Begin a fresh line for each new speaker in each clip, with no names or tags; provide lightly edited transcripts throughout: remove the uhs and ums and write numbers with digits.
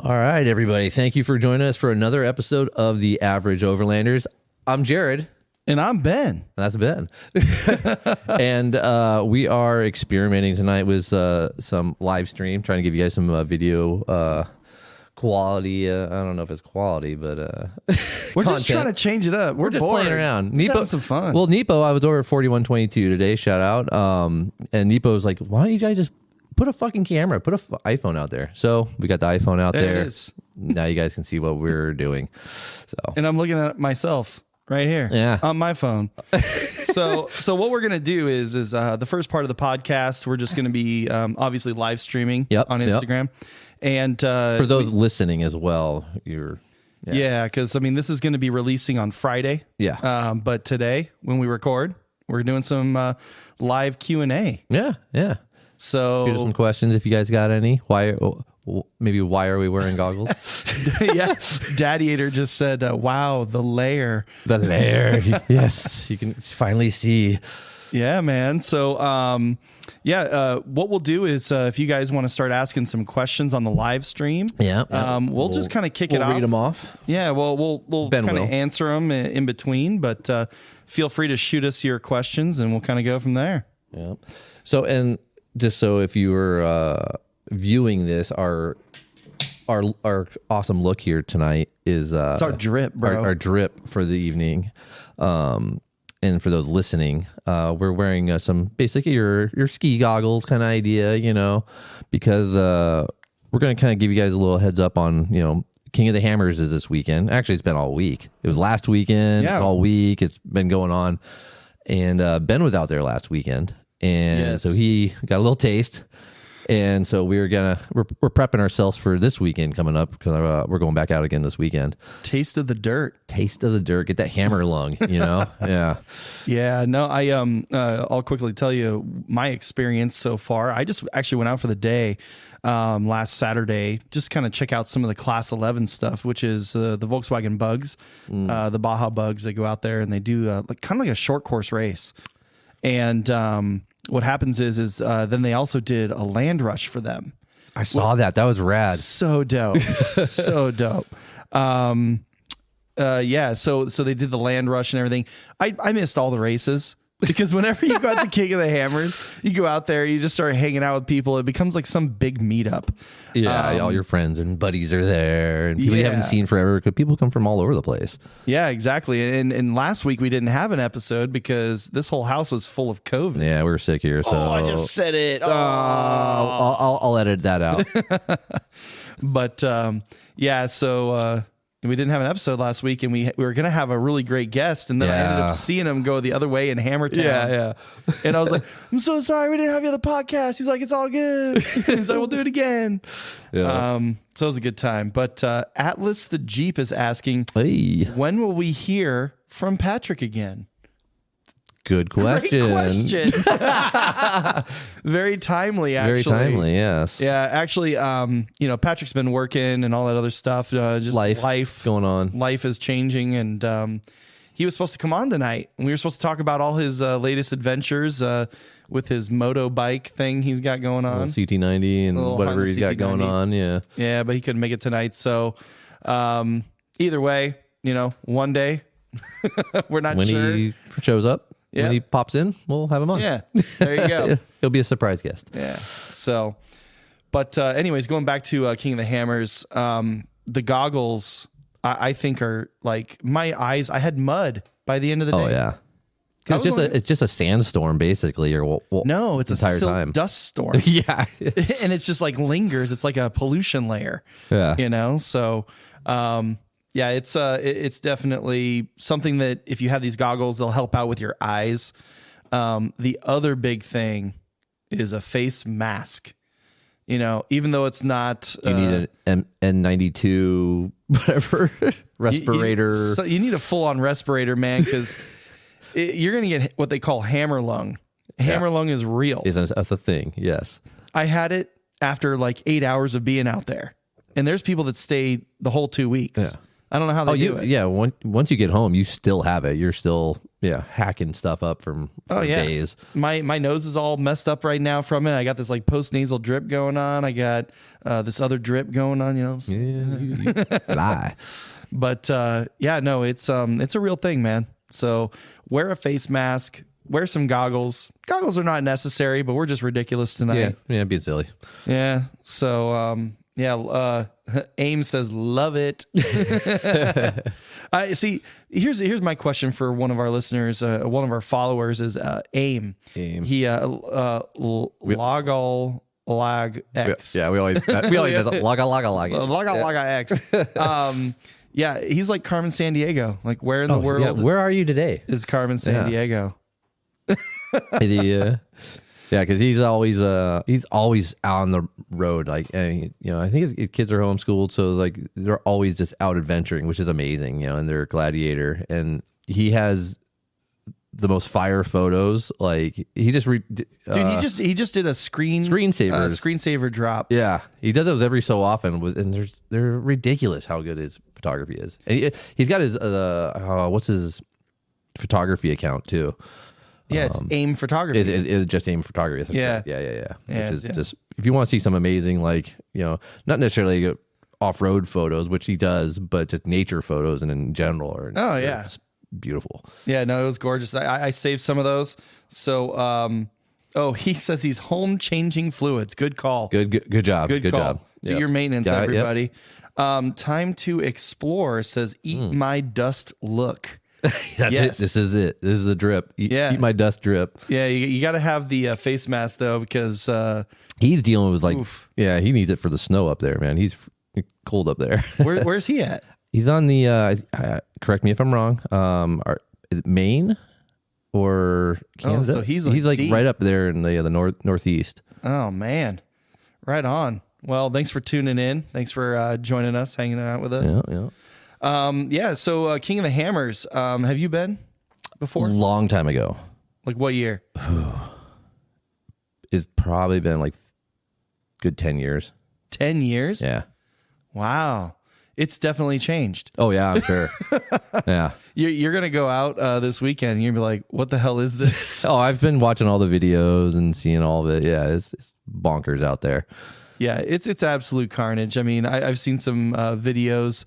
All right, everybody. Thank you for joining us for another episode of the Average Overlanders. I'm Jared.
And I'm Ben.
That's Ben. And we are experimenting tonight with some live stream, trying to give you guys some video quality. I don't know if it's quality, but
we're just trying to change it up. We're
just
bored.
Playing around.
We're having some fun.
Well, Nepo, I was over at 4122 today. Shout out. And Nepo was like, "Why don't you guys just put a fucking camera, put an iPhone out there?" So we got the iPhone out there.
It is.
Now you guys can see what we're doing. So,
and I'm looking at myself right here, on my phone. So what we're gonna do is the first part of the podcast, we're just gonna be obviously live streaming on Instagram, and
for those listening as well,
because I mean this is gonna be releasing on Friday. But today when we record, we're doing some live Q&A.
Yeah.
So
here's some questions if you guys got any. Why are we wearing goggles?
Yeah, Daddy-ator just said, "Wow, the layer."
The layer. Yes, you can finally see.
Yeah, man. So, what we'll do is if you guys want to start asking some questions on the live stream, we'll just kind of kick it off.
Read them off.
Yeah, well, we'll kind of answer them in between, but feel free to shoot us your questions, and we'll kind of go from there.
Yeah. So, and just so if you were viewing this, our awesome look here tonight is
it's our drip, bro.
Our drip for the evening. And for those listening, we're wearing some basically your ski goggles kind of idea, because we're going to kind of give you guys a little heads up on, King of the Hammers is this weekend. Actually, it's been all week. It was last weekend, all week. It's been going on. And Ben was out there last weekend. And so he got a little taste. And so we're prepping ourselves for this weekend coming up because we're going back out again this weekend.
Taste of the dirt.
Get that hammer lung, Yeah.
Yeah. No, I'll quickly tell you my experience so far. I just actually went out for the day last Saturday, just kind of check out some of the Class 11 stuff, which is the Volkswagen Bugs, the Baja Bugs. They go out there and they do kind of like a short course race. And what happens is then they also did a land rush for them.
I saw that. That was rad.
So dope. So dope. So they did the land rush and everything. I missed all the races because whenever you go out to King of the Hammers, you go out there, you just start hanging out with people. It becomes like some big meetup.
Yeah, all your friends and buddies are there, and people you haven't seen forever because people come from all over the place.
Yeah, exactly. And last week we didn't have an episode because this whole house was full of COVID.
Yeah, we were sick here. So
I just said it.
I'll edit that out.
But so we didn't have an episode last week, and we were going to have a really great guest, and then I ended up seeing him go the other way in Hammertown.
Yeah.
And I was like, "I'm so sorry we didn't have you on the podcast." He's like, "It's all good." He's like, "We'll do it again." Yeah. So it was a good time. But Atlas the Jeep is asking, when will we hear from Patrick again?
Good question.
Great question. Very timely, actually.
Very timely, yes.
Yeah, actually, Patrick's been working and all that other stuff. Just life
going on.
Life is changing, and he was supposed to come on tonight. And we were supposed to talk about all his latest adventures with his moto bike thing he's got going on.
CT90 and whatever he's got going on, yeah.
Yeah, but he couldn't make it tonight. So either way, one day, we're not
when
sure.
When he shows up. Yeah. When he pops in, we'll have him on.
Yeah, there you go.
He'll be a surprise guest.
Yeah. So, but anyways, going back to King of the Hammers, the goggles I think are like my eyes. I had mud by the end of the day.
Oh yeah, it's just a sandstorm basically, or
no, it's
entire time
dust storm.
Yeah,
and it's just like lingers. It's like a pollution layer.
Yeah,
So. Yeah, it's definitely something that if you have these goggles, they'll help out with your eyes. The other big thing is a face mask. Even though it's not...
You need an N92 whatever respirator.
You need a full-on respirator, man, because you're going to get what they call hammer lung. Hammer lung is real.
That's a thing, yes.
I had it after like 8 hours of being out there. And there's people that stay the whole 2 weeks.
Yeah.
I don't know how they do it.
Yeah. Once you get home, you still have it. You're still hacking stuff up from days.
My nose is all messed up right now from it. I got this like post nasal drip going on. I got this other drip going on.
You lie.
But no, it's a real thing, man. So wear a face mask. Wear some goggles. Goggles are not necessary, but we're just ridiculous tonight.
Yeah, being silly.
Yeah. So, AIM says, love it. I see. Here's my question for one of our listeners. One of our followers is AIM. He Logol Lag X.
Yeah, we always
Laga X. He's like Carmen Sandiego. Like, where in the world?
Yeah, where are you today?
Is Carmen Sandiego?
Because he's always out on the road. Like, I think his kids are homeschooled, so like they're always just out adventuring, which is amazing. And they're a gladiator, and he has the most fire photos. Like he just he just did a screensaver drop. Yeah, he does those every so often, and they're ridiculous how good his photography is. And he's got his what's his photography account too.
Yeah, it's AIM Photography.
It's just AIM Photography.
Yeah.
Which is just, if you want to see some amazing, like, not necessarily off-road photos, which he does, but just nature photos and in general are it's beautiful.
Yeah, no, it was gorgeous. I saved some of those. So, he says he's home changing fluids. Good call.
Good job. Good
call.
job.
Do your maintenance, everybody. Yep. Time to explore says, eat my dust look.
That's it. This is it. This is the drip. Eat my dust drip.
Yeah, you got to have the face mask though, because
he's dealing with he needs it for the snow up there, man. He's cold up there.
Where's he at?
He's on the correct me if I'm wrong. Is it Maine or Canada?
So he's
like
deep.
right up there in the northeast.
Oh man, right on. Well, thanks for tuning in. Thanks for joining us, hanging out with us.
Yeah.
So King of the Hammers, have you been before?
Long time ago.
Like what year?
It's probably been like good 10 years.
10 years?
Yeah.
Wow. It's definitely changed.
Oh yeah, I'm sure. Yeah.
You're going to go out this weekend and you're going to be like, what the hell is this?
Oh, I've been watching all the videos and seeing all of it. Yeah, it's bonkers out there.
Yeah, it's absolute carnage. I mean, I've seen some videos.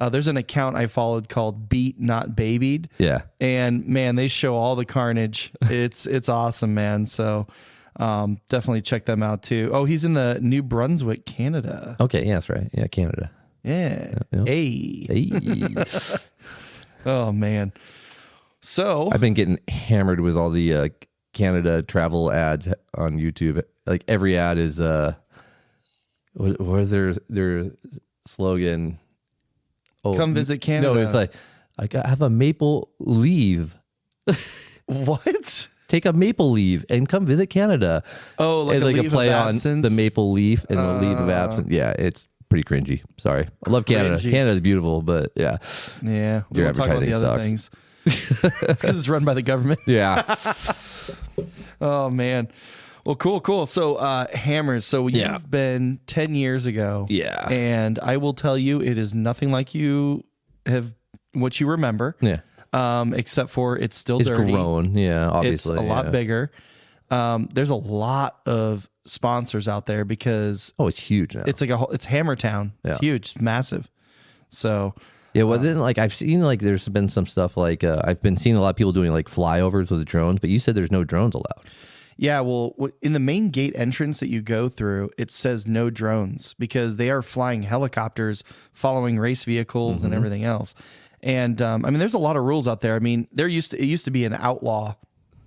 There's an account I followed called Beat Not Babied.
Yeah.
And man, they show all the carnage. It's awesome, man. So definitely check them out too. Oh, he's in the New Brunswick, Canada.
Okay, yeah, that's right. Yeah, Canada.
Yeah.
Hey.
Oh man. So
I've been getting hammered with all the Canada travel ads on YouTube. Like every ad is what is their slogan? Oh,
come visit Canada.
No, it's like I have a maple leave.
What?
Take a maple leave and come visit Canada.
Oh, like
it's
like
a play on the maple leaf and a leave of absence. Yeah, it's pretty cringy. Sorry, I love Canada.
Cringy.
Canada's beautiful, but yeah,
we won't talk about the other things. It's because it's run by the government.
Yeah.
Oh man. Well, cool. So, Hammers. So you've been 10 years ago.
Yeah.
And I will tell you, it is nothing like what you remember.
Yeah.
Except for it's still dirty.
It's grown. Yeah, obviously.
It's a lot bigger. There's a lot of sponsors out there because
it's huge now.
It's like it's Hammertown. It's huge. It's massive. So
it wasn't like I've seen like there's been some stuff like I've been seeing a lot of people doing like flyovers with drones, but you said there's no drones allowed.
Yeah, well, in the main gate entrance that you go through, it says no drones because they are flying helicopters, following race vehicles and everything else. And I mean, there's a lot of rules out there. I mean, it used to be an outlaw.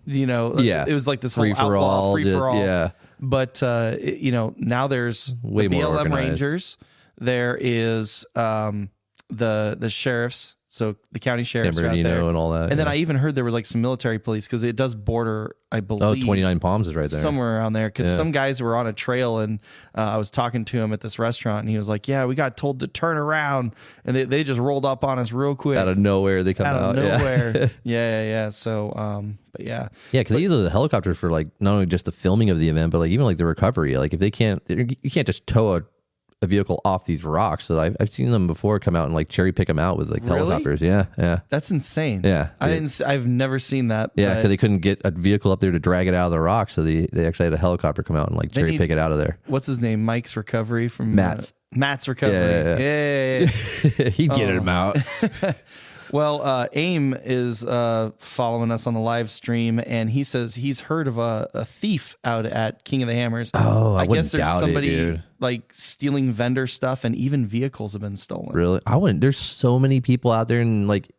It was like this whole outlaw free for all.
Yeah,
but now there's
way more
BLM
organized.
Rangers. There is the sheriffs. So the county sheriffs are out there
and all that.
And then I even heard there was like some military police because it does border, I believe.
29 Palms is right there.
Somewhere around there. Because some guys were on a trail and I was talking to him at this restaurant and he was like, yeah, we got told to turn around. And they just rolled up on us real quick.
Out of nowhere, they come out.
Out of nowhere. Yeah. So, but yeah.
Yeah, because they use the helicopters for like not only just the filming of the event, but like even like the recovery. Like if they can't, you can't just tow a vehicle off these rocks. So I've seen them before come out and like cherry pick them out with like
Really?
helicopters. Yeah.
That's insane.
Yeah.
I've never seen that.
Yeah,
but
because they couldn't get a vehicle up there to drag it out of the rock, so they actually had a helicopter come out and like cherry pick it out of there.
What's his name? Mike's Recovery from Matt's Recovery.
Yeah. He get him out.
Well, AIM is following us on the live stream, and he says he's heard of a thief out at King of the Hammers.
Oh, I
guess there's
doubt
somebody
dude.
like stealing vendor stuff, and even vehicles have been stolen.
Really? I wouldn't. There's so many people out there, and like,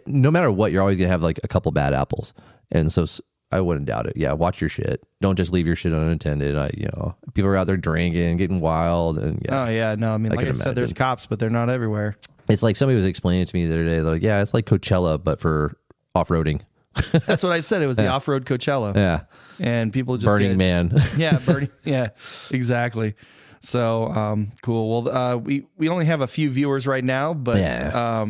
no matter what, you're always gonna have like a couple bad apples, and so I wouldn't doubt it. Yeah, watch your shit. Don't just leave your shit unattended. People are out there drinking, getting wild, and
Oh yeah, no, I mean, like I said, there's cops, but they're not everywhere.
It's like somebody was explaining it to me the other day. They're like, yeah, it's like Coachella, but for off-roading.
That's what I said. It was the off-road Coachella.
Yeah.
And people just
Burning Man.
Yeah, Burning. Yeah, exactly. So cool. Well, we only have a few viewers right now, but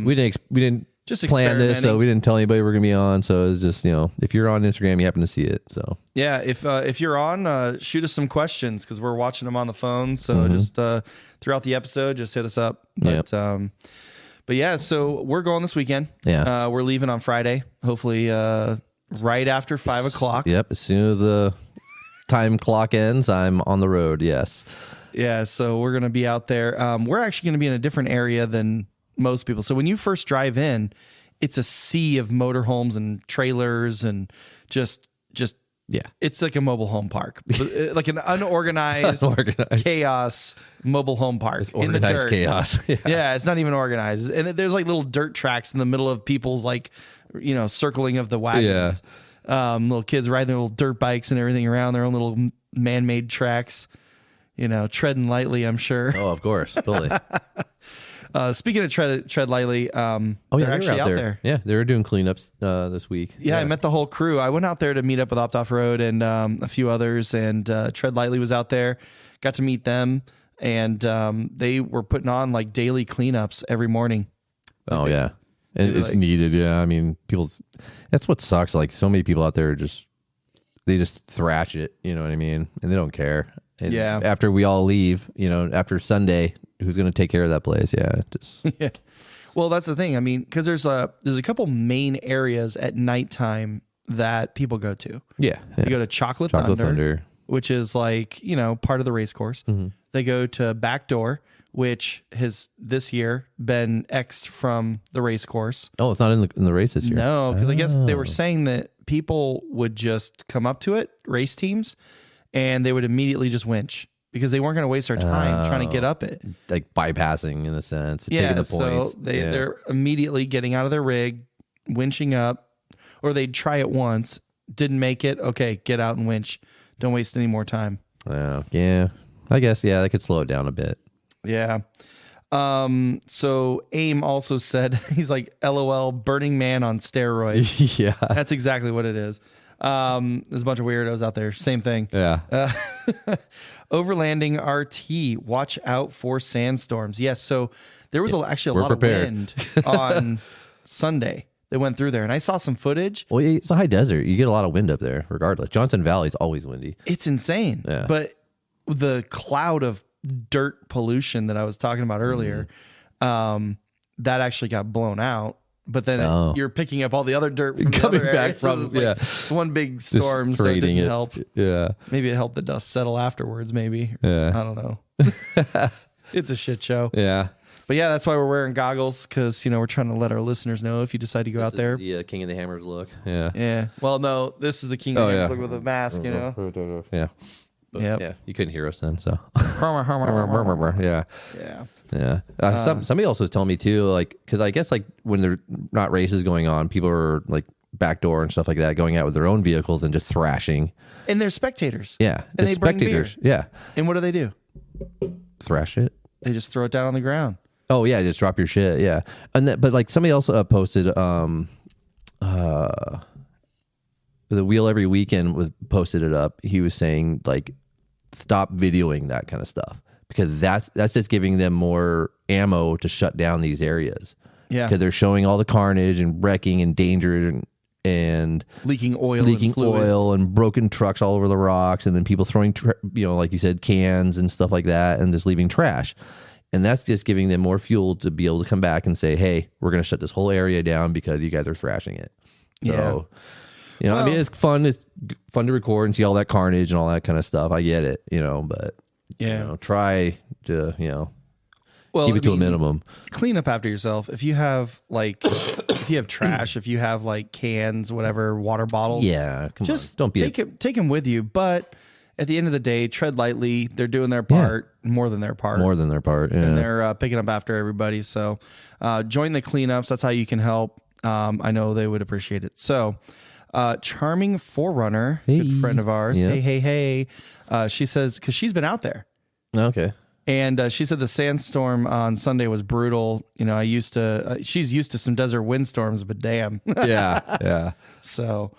we didn't
just
plan this, so we didn't tell anybody we're gonna be on. So it's just if you're on Instagram, you happen to see it. So
yeah, if you're on, shoot us some questions because we're watching them on the phone. So just throughout the episode, just hit us up. But yeah, so we're going this weekend.
Yeah,
we're leaving on Friday. Hopefully, right after 5 o'clock.
Yep. As soon as the time clock ends, I'm on the road. Yes.
Yeah. So we're gonna be out there. We're actually gonna be in a different area than most people. So when you first drive in, it's a sea of motorhomes and trailers and just it's like a mobile home park, like an unorganized chaos mobile home park in the dirt.
Chaos.
Yeah, it's not even organized, and there's like little dirt tracks in the middle of people's circling of the wagons. Little kids riding their little dirt bikes and everything around their own little man-made tracks. Treading lightly, I'm sure.
Oh, of course, totally.
Speaking of tread lightly, they're actually out there.
Yeah, they were doing cleanups this week.
Yeah, I met the whole crew. I went out there to meet up with Opt Off Road and a few others, and Tread Lightly was out there. Got to meet them, and they were putting on like daily cleanups every morning.
Oh yeah, and it's needed. Yeah, I mean, people. That's what sucks. Like so many people out there they just thrash it. You know what I mean? And they don't care. And after we all leave, after Sunday, who's going to take care of that place? Yeah.
Yeah. Well, that's the thing. I mean, because there's a couple main areas at nighttime that people go to.
Yeah.
You go to Chocolate Thunder, which is like, part of the race course. Mm-hmm. They go to Backdoor, which has this year been X'd from the race course.
Oh, it's not in the race this year?
No, because I guess they were saying that people would just come up to it, race teams, and they would immediately just winch because they weren't going to waste their time trying to get up it.
Like bypassing in a sense. Taking the points.
So they're immediately getting out of their rig, winching up, or they'd try it once, didn't make it. Okay, get out and winch. Don't waste any more time.
Yeah. I guess, that could slow it down a bit.
Yeah. So AIM also said, he's like, LOL, Burning Man on steroids.
Yeah.
That's exactly what it is. There's a bunch of weirdos out there. Same thing.
Yeah.
Overlanding RT. Watch out for sandstorms. Yes. So there was actually a lot of wind on Sunday. They went through there, and I saw some footage.
Well, it's a high desert. You get a lot of wind up there, regardless. Johnson Valley is always windy.
It's insane. Yeah. But the cloud of dirt pollution that I was talking about earlier, that actually got blown out. But then you're picking up all the other dirt from coming back from one big storm, so it didn't help.
Yeah,
maybe it helped the dust settle afterwards. Maybe I don't know. It's a shit show.
Yeah,
but that's why we're wearing goggles because we're trying to let our listeners know if you decide to go out there.
The King of the Hammers look. Yeah.
Well, no, this is the King of the Hammers look with a mask.
Yeah. But, yeah, you couldn't hear us then, so somebody also told me too, like, because I guess like when there's not races going on, people are like backdoor and stuff like that, going out with their own vehicles and just thrashing.
And they're spectators.
Yeah,
and they
spectators.
Bring beer.
Yeah,
and what do?
Thrash it.
They just throw it down on the ground.
Oh yeah, just drop your shit. Yeah, and but like somebody else posted the Wheel Every Weekend posted it up. He was saying like, stop videoing that kind of stuff because that's just giving them more ammo to shut down these areas. Yeah, because they're showing all the carnage and wrecking and danger, and and
leaking oil
and broken trucks all over the rocks, and then people throwing, like you said, cans and stuff like that, and just leaving trash. And that's just giving them more fuel to be able to come back and say, hey, we're going to shut this whole area down because you guys are thrashing it. So, I mean, it's fun. It's fun to record and see all that carnage and all that kind of stuff. I get it, but try to, keep it to a minimum.
Clean up after yourself. If you have trash, if you have like cans, whatever, water bottles,
don't be
take them with you. But at the end of the day, tread lightly. They're doing their part, more than their part, and they're picking up after everybody. So join the cleanups. That's how you can help. I know they would appreciate it. So Charming Forerunner, good friend of ours. Hey. She says, because she's been out there.
Okay.
And she said the sandstorm on Sunday was brutal. She's used to some desert windstorms, but damn.
Yeah.
So,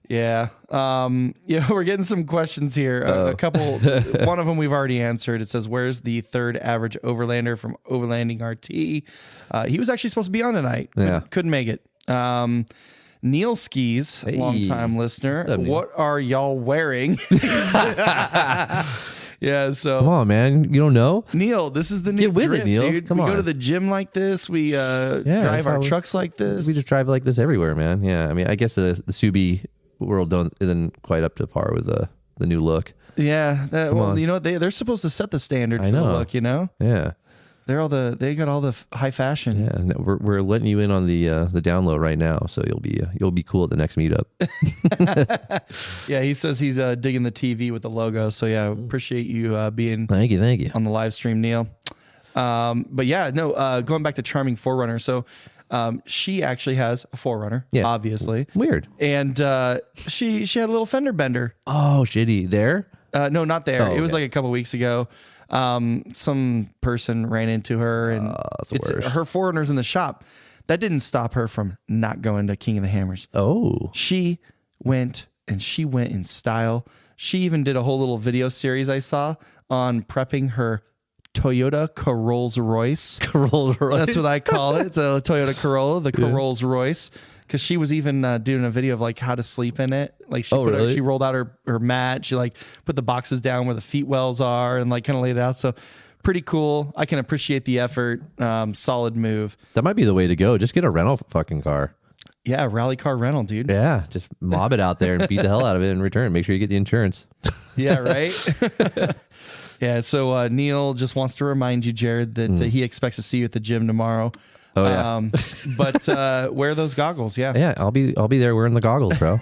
yeah. We're getting some questions here. A couple, one of them we've already answered. It says, where's the third average overlander from Overlanding RT? He was actually supposed to be on tonight. Couldn't make it. Neil Skis, longtime listener.
Up,
what are y'all wearing? Yeah, so
come on, man. You don't know?
Neil, this is the new
Get with
drip,
it, Neil.
Dude.
Come on.
We go to the gym like this. We drive our trucks like this.
We just drive like this everywhere, man. Yeah, I mean, I guess the Subi world isn't quite up to par with the new look.
Yeah, they're supposed to set the standard for the look,
Yeah.
They got all the high fashion.
Yeah, and we're letting you in on the download right now, so you'll be cool at the next meetup.
Yeah, he says he's digging the TV with the logo. So yeah, appreciate you being
thank you
on the live stream, Neil. But yeah, going back to Charming Forerunner. So she actually has a Forerunner, obviously.
Weird.
And she had a little fender bender.
Oh, shitty. There?
No, not there.
Oh,
it was like a couple weeks ago. Some person ran into her, and her Forerunner's in the shop. That didn't stop her from not going to King of the Hammers.
Oh,
she went in style. She even did a whole little video series I saw on prepping her Toyota Corolla Royce.
Corolla Royce.
That's what I call it. It's a Toyota Corolla, the Corolla Royce. Because she was even doing a video of like how to sleep in it. Like she rolled out her mat. She like put the boxes down where the feet wells are and like kind of laid it out. So pretty cool. I can appreciate the effort. Solid move.
That might be the way to go. Just get a rental fucking car.
Yeah, rally car rental, dude.
Yeah, just mob it out there and beat the hell out of it in return. Make sure you get the insurance.
Yeah, right? Yeah, so Neil just wants to remind you, Jared, that he expects to see you at the gym tomorrow.
Oh yeah,
but wear those goggles. Yeah,
I'll be there wearing the goggles, bro.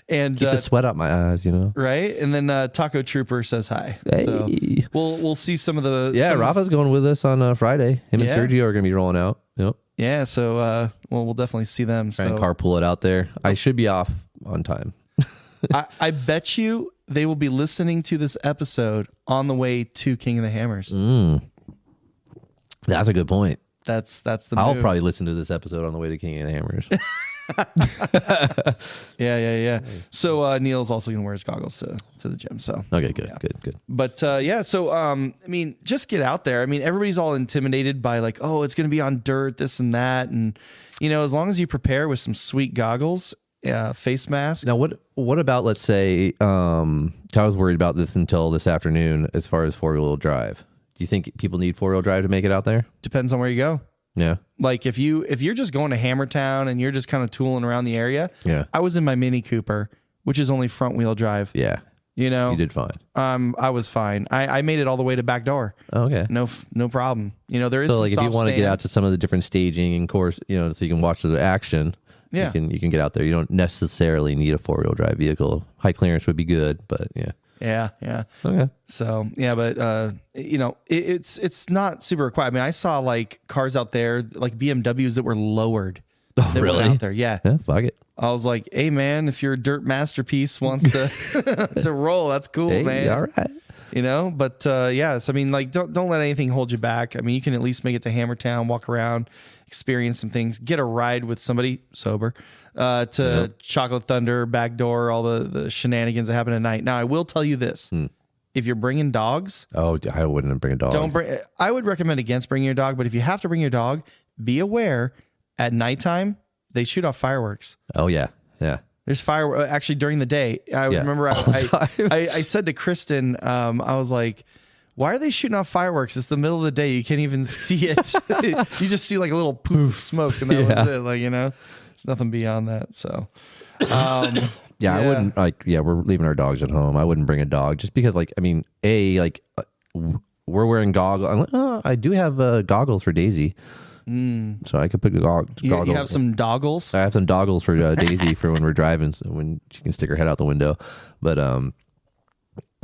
And
keep the sweat out my eyes,
right. And then Taco Trooper says hi.
Hey.
So we'll see some of the
Rafa's going with us on Friday. Him and Sergio are going to be rolling out. Yep.
Yeah, so we'll definitely see them.
Try and carpool it out there. I should be off on time.
I bet you they will be listening to this episode on the way to King of the Hammers.
That's a good point.
That's the
I'll
move.
probably listen to this episode on the way to King of the Hammers.
Yeah. So Neil's also gonna wear his goggles to the gym. So
okay, good.
But so I mean, just get out there. I mean, everybody's all intimidated by like, oh, it's gonna be on dirt, this and that, and as long as you prepare with some sweet goggles, face mask.
Now, what about, let's say, I was worried about this until this afternoon as far as 4-wheel drive. Do you think people need 4-wheel drive to make it out there?
Depends on where you go.
Yeah.
Like if you're just going to Hammertown and you're just kind of tooling around the area.
Yeah.
I was in my Mini Cooper, which is only front wheel drive.
Yeah.
You
did fine.
I was fine. I made it all the way to back door.
Oh, okay.
No problem. There is
so
some
like if you want to get out to some of the different staging and course, so you can watch the action.
Yeah.
You can get out there. You don't necessarily need a 4-wheel drive vehicle. High clearance would be good, but yeah.
Yeah.
Okay.
So yeah, but it's not super required. I mean, I saw like cars out there, like BMWs that were lowered.
Oh,
that
really?
Went out there, yeah.
Fuck it.
I was like, hey man, if your dirt masterpiece wants to to roll, that's cool, man.
All right.
But yes, I mean, like don't let anything hold you back. I mean, you can at least make it to Hammertown, walk around, experience some things, get a ride with somebody sober. To Chocolate Thunder, Backdoor, all the shenanigans that happen at night. Now, I will tell you this. If you're bringing dogs...
Oh, I wouldn't bring a dog. I
would recommend against bringing your dog, but if you have to bring your dog, be aware at nighttime, they shoot off fireworks.
Oh yeah.
There's fireworks actually during the day. I remember I said to Kristen, I was like, why are they shooting off fireworks? It's the middle of the day. You can't even see it. You just see like a little poof of smoke, and that was it. Like, it's nothing beyond that. So,
I wouldn't we're leaving our dogs at home. I wouldn't bring a dog just because, like, I mean, we're wearing goggles. I'm like, I do have goggles for Daisy. So I could put goggles.
You have some doggles?
I have some doggles for Daisy for when we're driving, so when she can stick her head out the window. But I'm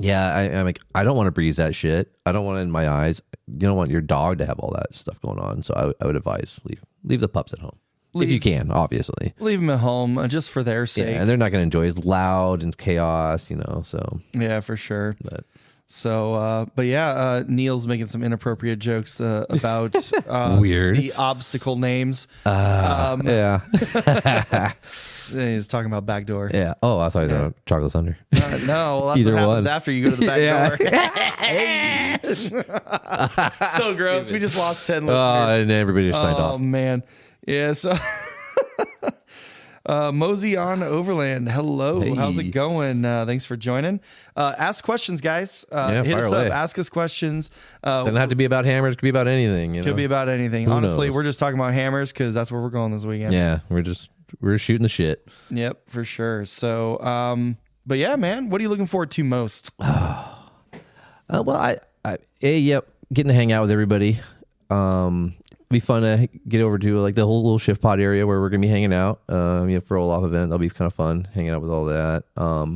like, I don't want to breathe that shit. I don't want it in my eyes. You don't want your dog to have all that stuff going on. So I would advise leave the pups at home. If you can, obviously.
Leave them at home just for their sake.
Yeah, and they're not going to enjoy it. It's loud and chaos, so.
Yeah, for sure. But Neil's making some inappropriate jokes about
weird
the obstacle names.
Yeah.
He's talking about backdoor.
Yeah. Oh, I thought he was on Chocolate Thunder.
No, well, that's
Either
what happens
one.
after you go to the back door. So gross. We just lost 10 listeners.
And everybody just signed off.
Oh, man. Yeah, so... Mosey on Overland. Hello.
Hey.
How's it going? Thanks for joining. Ask questions, guys. Hit us
away.
up. Ask us questions.
Doesn't have to be about hammers. It could be about anything.
Could be about anything.
Who
Honestly,
knows?
we're just talking about hammers because that's where we're going this weekend.
Yeah, we're shooting the shit.
Yep, for sure. So, but yeah, man, what are you looking forward to most?
Well, getting to hang out with everybody. Be fun to get over to like the whole little shift pod area where we're gonna be hanging out. For a roll-off event, that'll be kind of fun hanging out with all that. I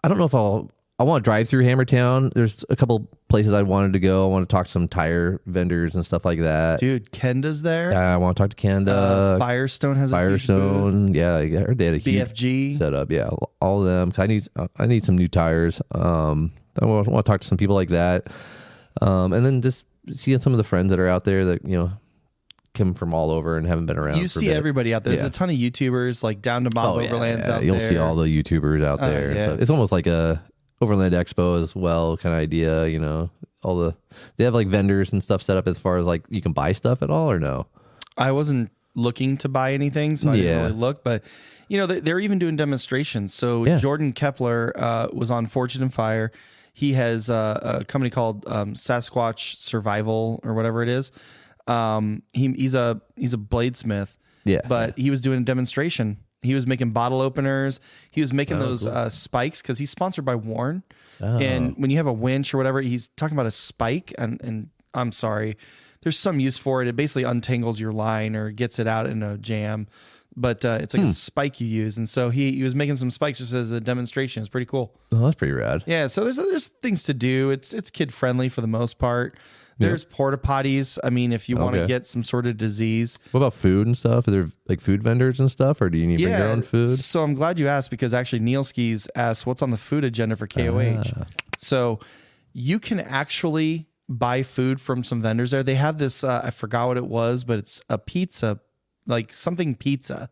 don't know if I want to drive through Hammertown. There's a couple places I wanted to go. I want to talk to some tire vendors and stuff like that.
Dude, Kenda's there.
I want to talk to Kenda.
Firestone has a huge
Firestone. Yeah, I heard they had a huge
BFG
setup. Yeah, all of them. 'Cause I need some new tires. I want to talk to some people like that. And then just see some of the friends that are out there that come from all over and haven't been around.
You see everybody out there. There's a ton of YouTubers like Down to Bob Overlands out there.
You'll see all the YouTubers out there. So it's almost like a Overland Expo as well kind of idea. They have like vendors and stuff set up as far as like you can buy stuff at all or no?
I wasn't looking to buy anything, so I didn't really look. But they're even doing demonstrations. So Jordan Kepler was on Fortune and Fire. He has a company called Sasquatch Survival or whatever it is. He's a bladesmith.
Yeah.
But he was doing a demonstration. He was making bottle openers. He was making those spikes because he's sponsored by Warren. Oh. And when you have a winch or whatever, he's talking about a spike. And I'm sorry, there's some use for it. It basically untangles your line or gets it out in a jam. But it's like a spike you use. And so he was making some spikes just as a demonstration. It's pretty cool.
Oh, that's pretty rad.
Yeah, so there's things to do. It's kid friendly for the most part. There's porta potties. I mean, if you want to get some sort of disease.
What about food and stuff? Are there like food vendors and stuff, or do you need to bring your own food?
So I'm glad you asked because actually Neil Skis asked what's on the food agenda for KOH. So you can actually buy food from some vendors there. They have this, I forgot what it was, but it's a pizza, like something pizza.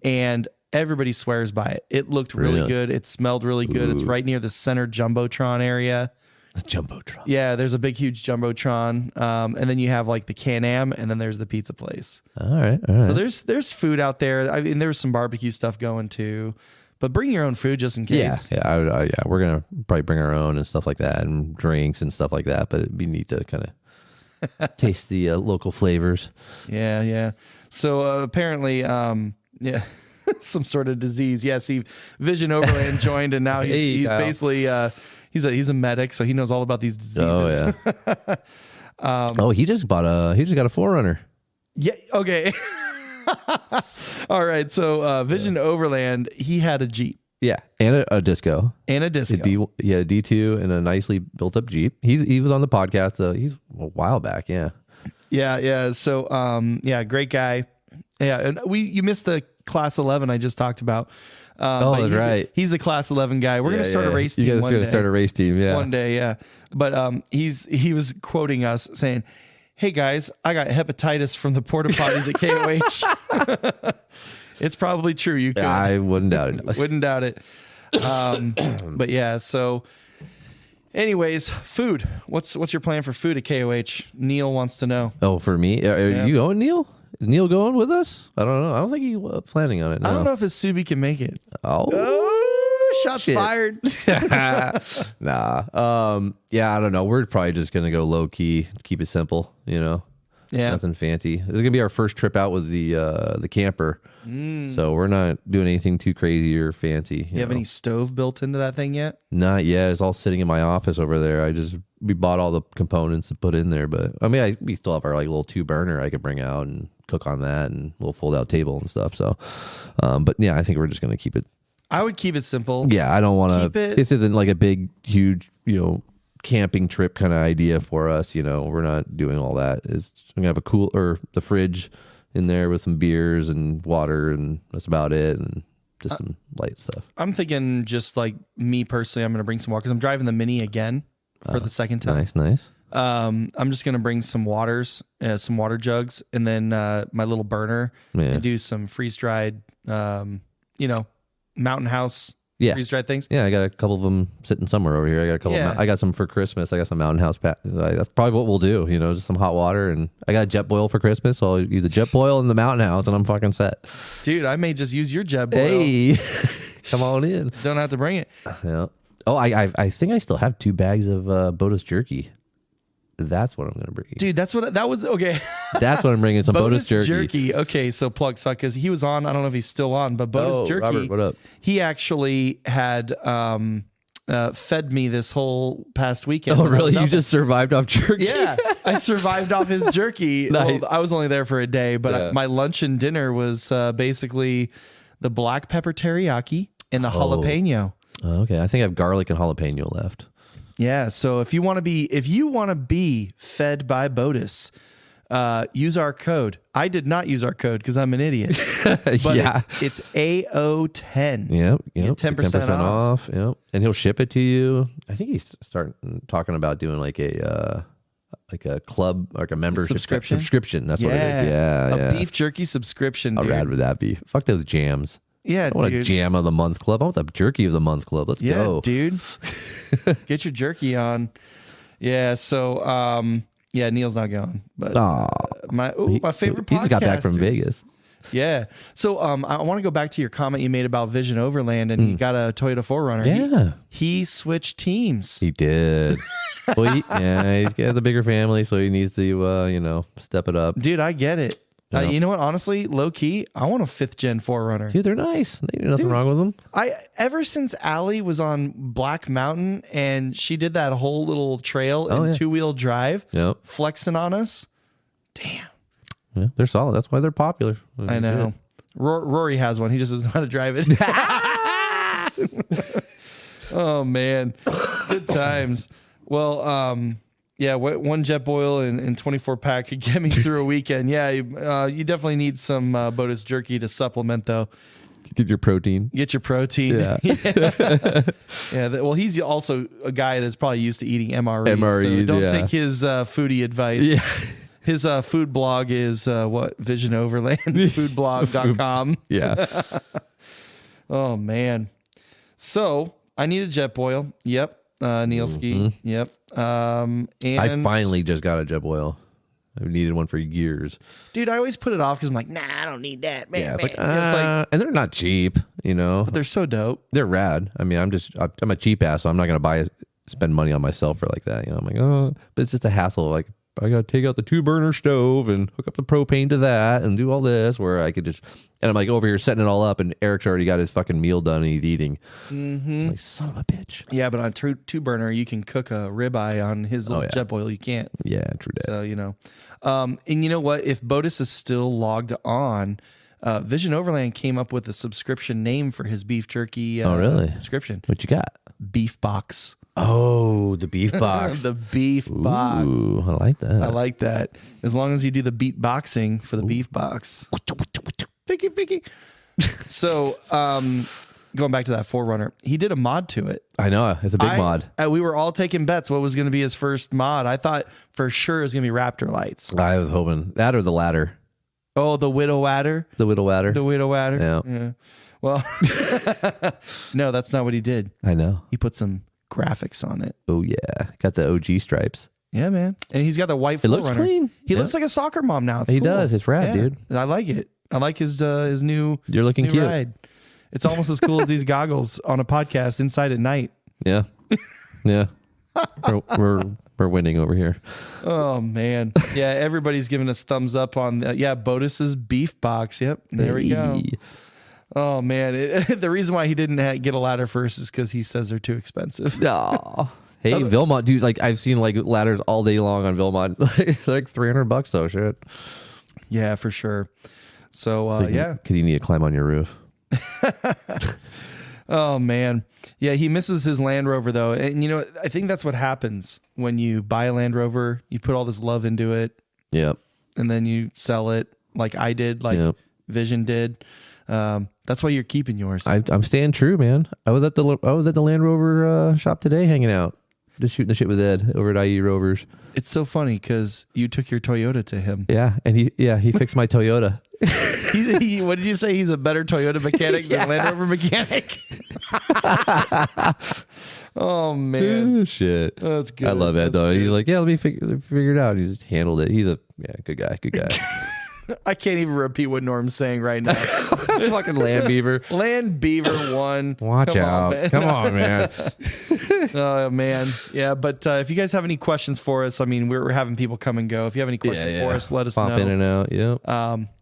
And everybody swears by it. It looked really good. It smelled really good. It's right near the center Jumbotron area.
The Jumbotron.
Yeah, there's a big, huge Jumbotron. And then you have like the Can-Am, and then there's the pizza place.
All right.
So there's food out there. I mean, there's some barbecue stuff going too. But bring your own food just in case.
Yeah. We're going to probably bring our own and stuff like that and drinks and stuff like that. But it'd be neat to kind of taste the local flavors.
Yeah. So apparently, some sort of disease. Yeah, see, Vision Overland joined, and now he's basically he's a medic, so he knows all about these diseases.
Oh yeah. He just got a 4Runner.
Yeah. Okay. All right. So Vision Overland, he had a Jeep.
Yeah, and a disco.
And a disco.
He had a D2 and a nicely built up Jeep. He was on the podcast. He's a while back. Yeah.
Yeah. So great guy. Yeah, and you missed the Class 11 I just talked about.
That's right.
He's the Class 11 guy. We're gonna start a race team.
You guys are gonna start a race team. Yeah.
One day. Yeah. But he was quoting us saying, "Hey guys, I got hepatitis from the porta potties at KOH." It's probably true. You could.
I wouldn't doubt it.
Wouldn't doubt it. But yeah. So, anyways, food. What's your plan for food at KOH? Neil wants to know.
Oh, for me, are you going, Neil? Neil going with us? I don't know. I don't think he was planning on it. No.
I don't know if his Subi can make it. Shots
shit.
fired.
Nah. Yeah, I don't know. We're probably just gonna go low key, keep it simple.
Yeah.
Nothing fancy. This is gonna be our first trip out with the camper, so we're not doing anything too crazy or fancy.
You have any stove built into that thing yet?
Not yet. It's all sitting in my office over there. We bought all the components to put in there, but I mean, we still have our like little 2-burner I could bring out and cook on that, and a little fold out table and stuff. So, but yeah, I think we're just gonna keep it.
I would keep it simple.
Yeah, I don't want to. This isn't like a big, huge, camping trip kind of idea for us. We're not doing all that. I'm gonna have the fridge in there with some beers and water, and that's about it, and just some light stuff.
I'm thinking just like me personally, I'm gonna bring some water because I'm driving the Mini again for the second time.
Nice.
I'm just gonna bring some waters, some water jugs, and then my little burner, and do some freeze dried, Mountain House. Freeze dried things.
Yeah, I got a couple of them sitting somewhere over here. I got a couple. I got some for Christmas. I got some Mountain House. That's probably what we'll do. Just some hot water, and I got Jet Boil for Christmas. So I'll use the Jet Boil and the Mountain House, and I'm fucking set.
Dude, I may just use your Jet Boil.
Hey, come on in.
Don't have to bring it.
Yeah. Oh, I think I still have 2 bags of Botus jerky. That's what I'm going to bring.
Dude, that was okay.
That's what I'm bringing. Some Botus jerky.
Okay, so plug suck because he was on. I don't know if he's still on, but Botus jerky.
Robert, what up?
He actually had fed me this whole past weekend.
Oh, really? You just survived off jerky?
Yeah, I survived off his jerky.
Nice.
Well, I was only there for a day, but my lunch and dinner was basically the black pepper teriyaki and the jalapeno.
Okay, I think I have garlic and jalapeno left.
Yeah, so if you want to be fed by Botus, use our code. I did not use our code because I'm an idiot. But it's AO10.
Yep.
10% off.
Yep. And he'll ship it to you. I think he's starting talking about doing like a club, like a membership subscription. That's what it is. Yeah.
A beef jerky subscription.
How rad would that be? Fuck those jams.
Yeah,
I want a jam of the month club. I want the jerky of the month club. Let's go.
Dude. Get your jerky on. Yeah, so Neil's not going. But my favorite podcast.
He just got back from Vegas.
Yeah. So I want to go back to your comment you made about Vision Overland, and he got a Toyota 4Runner.
Yeah.
He switched teams.
He did. Well, he has a bigger family, so he needs to step it up.
Dude, I get it. You know what? Honestly, low key, I want a 5th gen 4Runner.
Dude, they're nice. There's nothing wrong with them.
Ever since Allie was on Black Mountain and she did that whole little trail and 2-wheel drive, flexing on us. Damn.
Yeah, they're solid. That's why they're popular.
I know. Rory has one. He just doesn't know how to drive it. Oh man, good times. Well, yeah, one Jet Boil and 24 pack could get me through a weekend. Yeah, you definitely need some Botus jerky to supplement, though.
Get your protein.
Yeah. Yeah. Well, he's also a guy that's probably used to eating MREs. So don't take his foodie advice. Yeah. His food blog is Vision Overland, foodblog.com.
Yeah.
Oh, man. So I need a Jet Boil. Yep. Neilski. Yep. And
I finally just got a Jet Boil. I've needed one for years.
Dude, I always put it off because I'm like, nah, I don't need that. Man,
it's like, and they're not cheap,
But they're so dope.
They're rad. I mean, I'm a cheap ass, so I'm not going to spend money on myself for like that. I'm like, but it's just a hassle. Like, I got to take out the 2-burner stove and hook up the propane to that and do all this where I could just, and I'm like over here setting it all up and Eric's already got his fucking meal done and he's eating. I'm like, son of a bitch.
Yeah, but on a 2-burner, you can cook a ribeye on his little Jet Boil. You can't.
Yeah, true that.
So, and you know what? If Botus is still logged on, Vision Overland came up with a subscription name for his beef jerky subscription.
What you got?
Beef Box.
Oh, the beef box.
The beef box.
Ooh, I like that.
I like that. As long as you do the beatboxing for the beef box. Vicky. So, going back to that 4Runner, he did a mod to it.
I know. It's a big mod.
We were all taking bets what was going to be his first mod. I thought for sure it was going to be Raptor lights.
I was hoping that or the ladder.
Oh, the Widow Adder?
The Widow Adder.
The Widow Adder?
Yeah.
Well, no, that's not what he did.
I know.
He put some graphics on it.
Oh, yeah. Got the OG stripes.
Yeah, man. And he's got the white
It looks
4Runner.
clean.
He looks like a soccer mom now. It's
He
cool.
does. It's rad, dude.
I like it. I like his new
You're looking
new
cute.
ride. It's almost as cool as these goggles on a podcast inside at night.
Yeah. Yeah. We're winning over here.
Oh man. Yeah, everybody's giving us thumbs up on Botus's beef box. Yep. There we go.
Hey.
Oh man. The reason why he didn't get a ladder first is because he says they're too expensive.
Aw. Hey, Vilmont, dude, like I've seen like ladders all day long on Vilmont. It's like $300 though, shit.
Yeah, for sure. So yeah.
Because you need to climb on your roof.
Oh man. Yeah, he misses his Land Rover though. And you know, I think that's what happens when you buy a Land Rover, you put all this love into it,
Yep.
and then you sell it like I did, like
Yep.
Vision did. That's why you're keeping yours.
I'm staying true, man. I was at the Land Rover shop today hanging out. Just shooting the shit with Ed over at IE Rovers.
It's so funny because you took your Toyota to him.
Yeah, and he fixed my Toyota.
What did you say? He's a better Toyota mechanic than Land Rover mechanic. Oh man,
Shit.
that's good.
I love Ed
That's
though.
good.
He's like, yeah, let me figure it out. He just handled it. He's a good guy. Good guy.
I can't even repeat what Norm's saying right now.
Fucking Land Beaver.
Land Beaver 1.
Watch
Come on,
out.
man.
Come on, man.
Oh man, yeah. But if you guys have any questions for us, I mean, we're having people come and go. If you have any questions for us, let us
Pop
know.
in and out. Yep.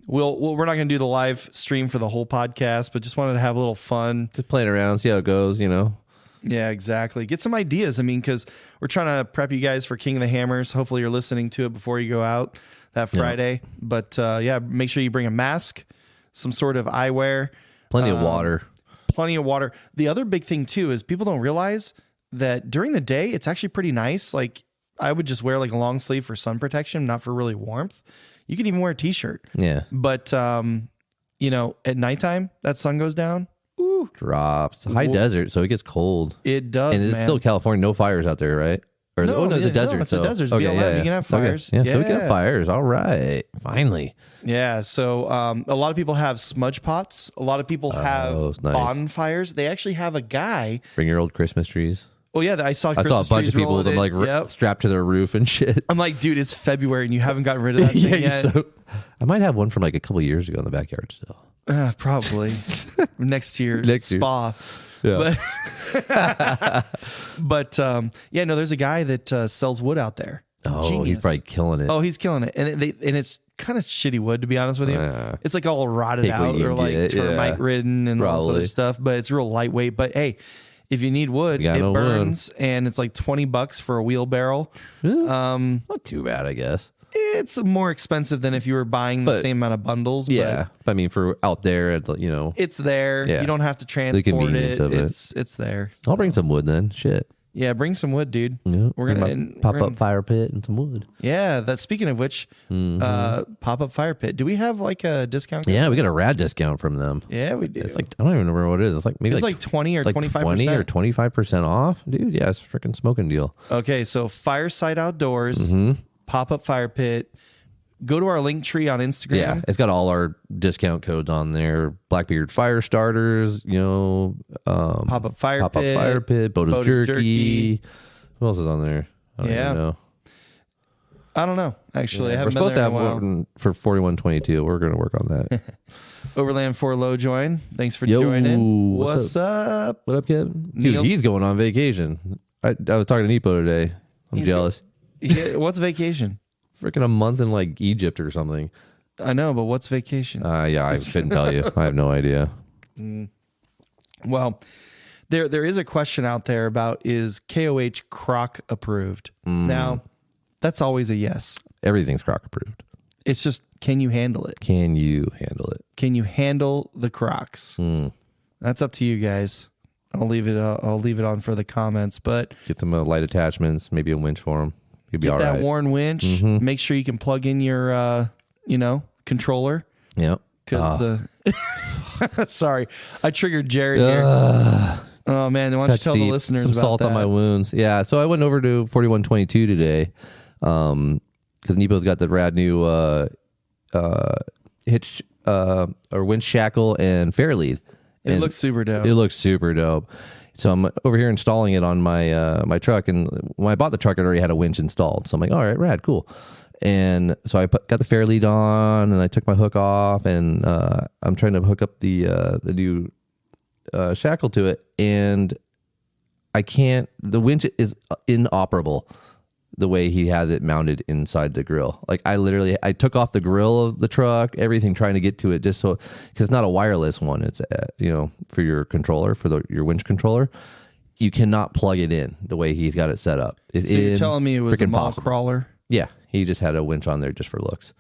We're not going to do the live stream for the whole podcast, but just wanted to have a little fun.
Just playing around, see how it goes, you know.
Yeah, exactly. Get some ideas. I mean, because we're trying to prep you guys for King of the Hammers. Hopefully, you're listening to it before you go out that Friday. But make sure you bring a mask, some sort of eyewear,
Plenty of water.
plenty of water. The other big thing too is people don't realize that during the day it's actually pretty nice. Like I would just wear like a long sleeve for sun protection, not for really warmth. You can even wear a t-shirt.
Yeah.
But at nighttime that sun goes down. Ooh,
Drops. High desert, so it gets cold.
it does.
And it's
man.
still California, no fires out there, right? Or
No,
it's a desert.
it's
so.
a desert. It's
Okay,
BLM. You can have fires.
Okay. Yeah, so we can
Yeah.
have fires. All right. Finally.
Yeah, so a lot of people have smudge pots. A lot of people have
nice.
bonfires. They actually have a guy.
Bring your old Christmas trees.
Well, yeah, I saw.
I saw a bunch of people with them like strapped to their roof and shit.
I'm like, dude, it's February and you haven't gotten rid of that thing yet.
So I might have one from like a couple years ago in the backyard still.
Probably next to your
Next year.
spa.
Yeah.
But there's a guy that sells wood out there.
Oh,
Genius.
he's probably killing it.
Oh, he's killing it, and it's kind of shitty wood, to be honest with you. It's like all rotted
Take what
out
you
or
can
like
get,
termite ridden and all this
Probably.
other stuff. But it's real lightweight. But hey, if you need wood,
got
it
no wood.
burns, and it's like $20 for a wheelbarrow.
Not too bad, I guess.
It's more expensive than if you were buying the same amount of bundles.
Yeah. But I mean, for out there,
It's there.
Yeah.
You don't have to transport
convenience
it.
of it.
It's there.
I'll bring some wood then. Shit.
Yeah, bring some wood, dude.
Yeah.
We're
Bring
gonna
my pop-up fire pit and some wood.
Yeah, that's speaking of which, pop-up fire pit. Do we have like a discount code?
Yeah, we got a rad discount from them.
Yeah, we do.
It's like, I don't even remember what it is. It's like maybe
It's like 20 or 25%.
20 or 25% off. Dude, yeah, it's a freaking smoking deal.
Okay, so Fireside Outdoors,
Mm-hmm.
pop-up fire pit. Go to our link tree on Instagram.
Yeah, it's got all our discount codes on there. Blackbeard Fire Starters,
Pop-up fire
Pop-Up
pit.
Fire Pit, Boda's
Boda's
Jerky. What else is on there? I don't even know.
I don't know. Actually, I
We're
haven't been
supposed to
there
have
in a while.
one for 4122. We're going to work on that.
Overland 4 Low join. Thanks for
Yo,
joining.
what's
What's up?
What up, Kevin? Dude,
Neil's-
he's going on vacation. I was talking to Nepo today. I'm jealous.
Yeah, what's vacation?
Freaking a month in like Egypt or something.
I know, but what's vacation?
Yeah, I couldn't tell you. I have no idea.
Well, there is a question out there about, is KOH Croc approved? Now, that's always a yes.
Everything's Croc approved.
It's just, can you handle it?
Can you handle it?
Can you handle the Crocs? That's up to you guys. I'll leave it on for the comments, but
Get some light attachments, maybe a winch for them. You'll be
get
all
that
right.
worn winch. Make sure you can plug in your controller.
Yep.
Because sorry, I triggered Jared here. Oh man, why don't you tell the listeners
some
about
salt
that?
on my wounds. Yeah, so I went over to 4122 today, because Nepo's got the rad new hitch or winch shackle and fair lead.
It looks super dope.
It looks super dope. So I'm over here installing it on my my truck, and when I bought the truck, it already had a winch installed. So I'm like, all right, rad, cool. And so I got the fair lead on, and I took my hook off, and I'm trying to hook up the new shackle to it, and I can't. The winch is inoperable the way he has it mounted inside the grill. Like I took off the grill of the truck, everything, trying to get to it, just so, because it's not a wireless one. It's for your controller, for your winch controller. You cannot plug it in the way he's got it set up.
So you're telling me it was a mall crawler?
Yeah, he just had a winch on there just for looks.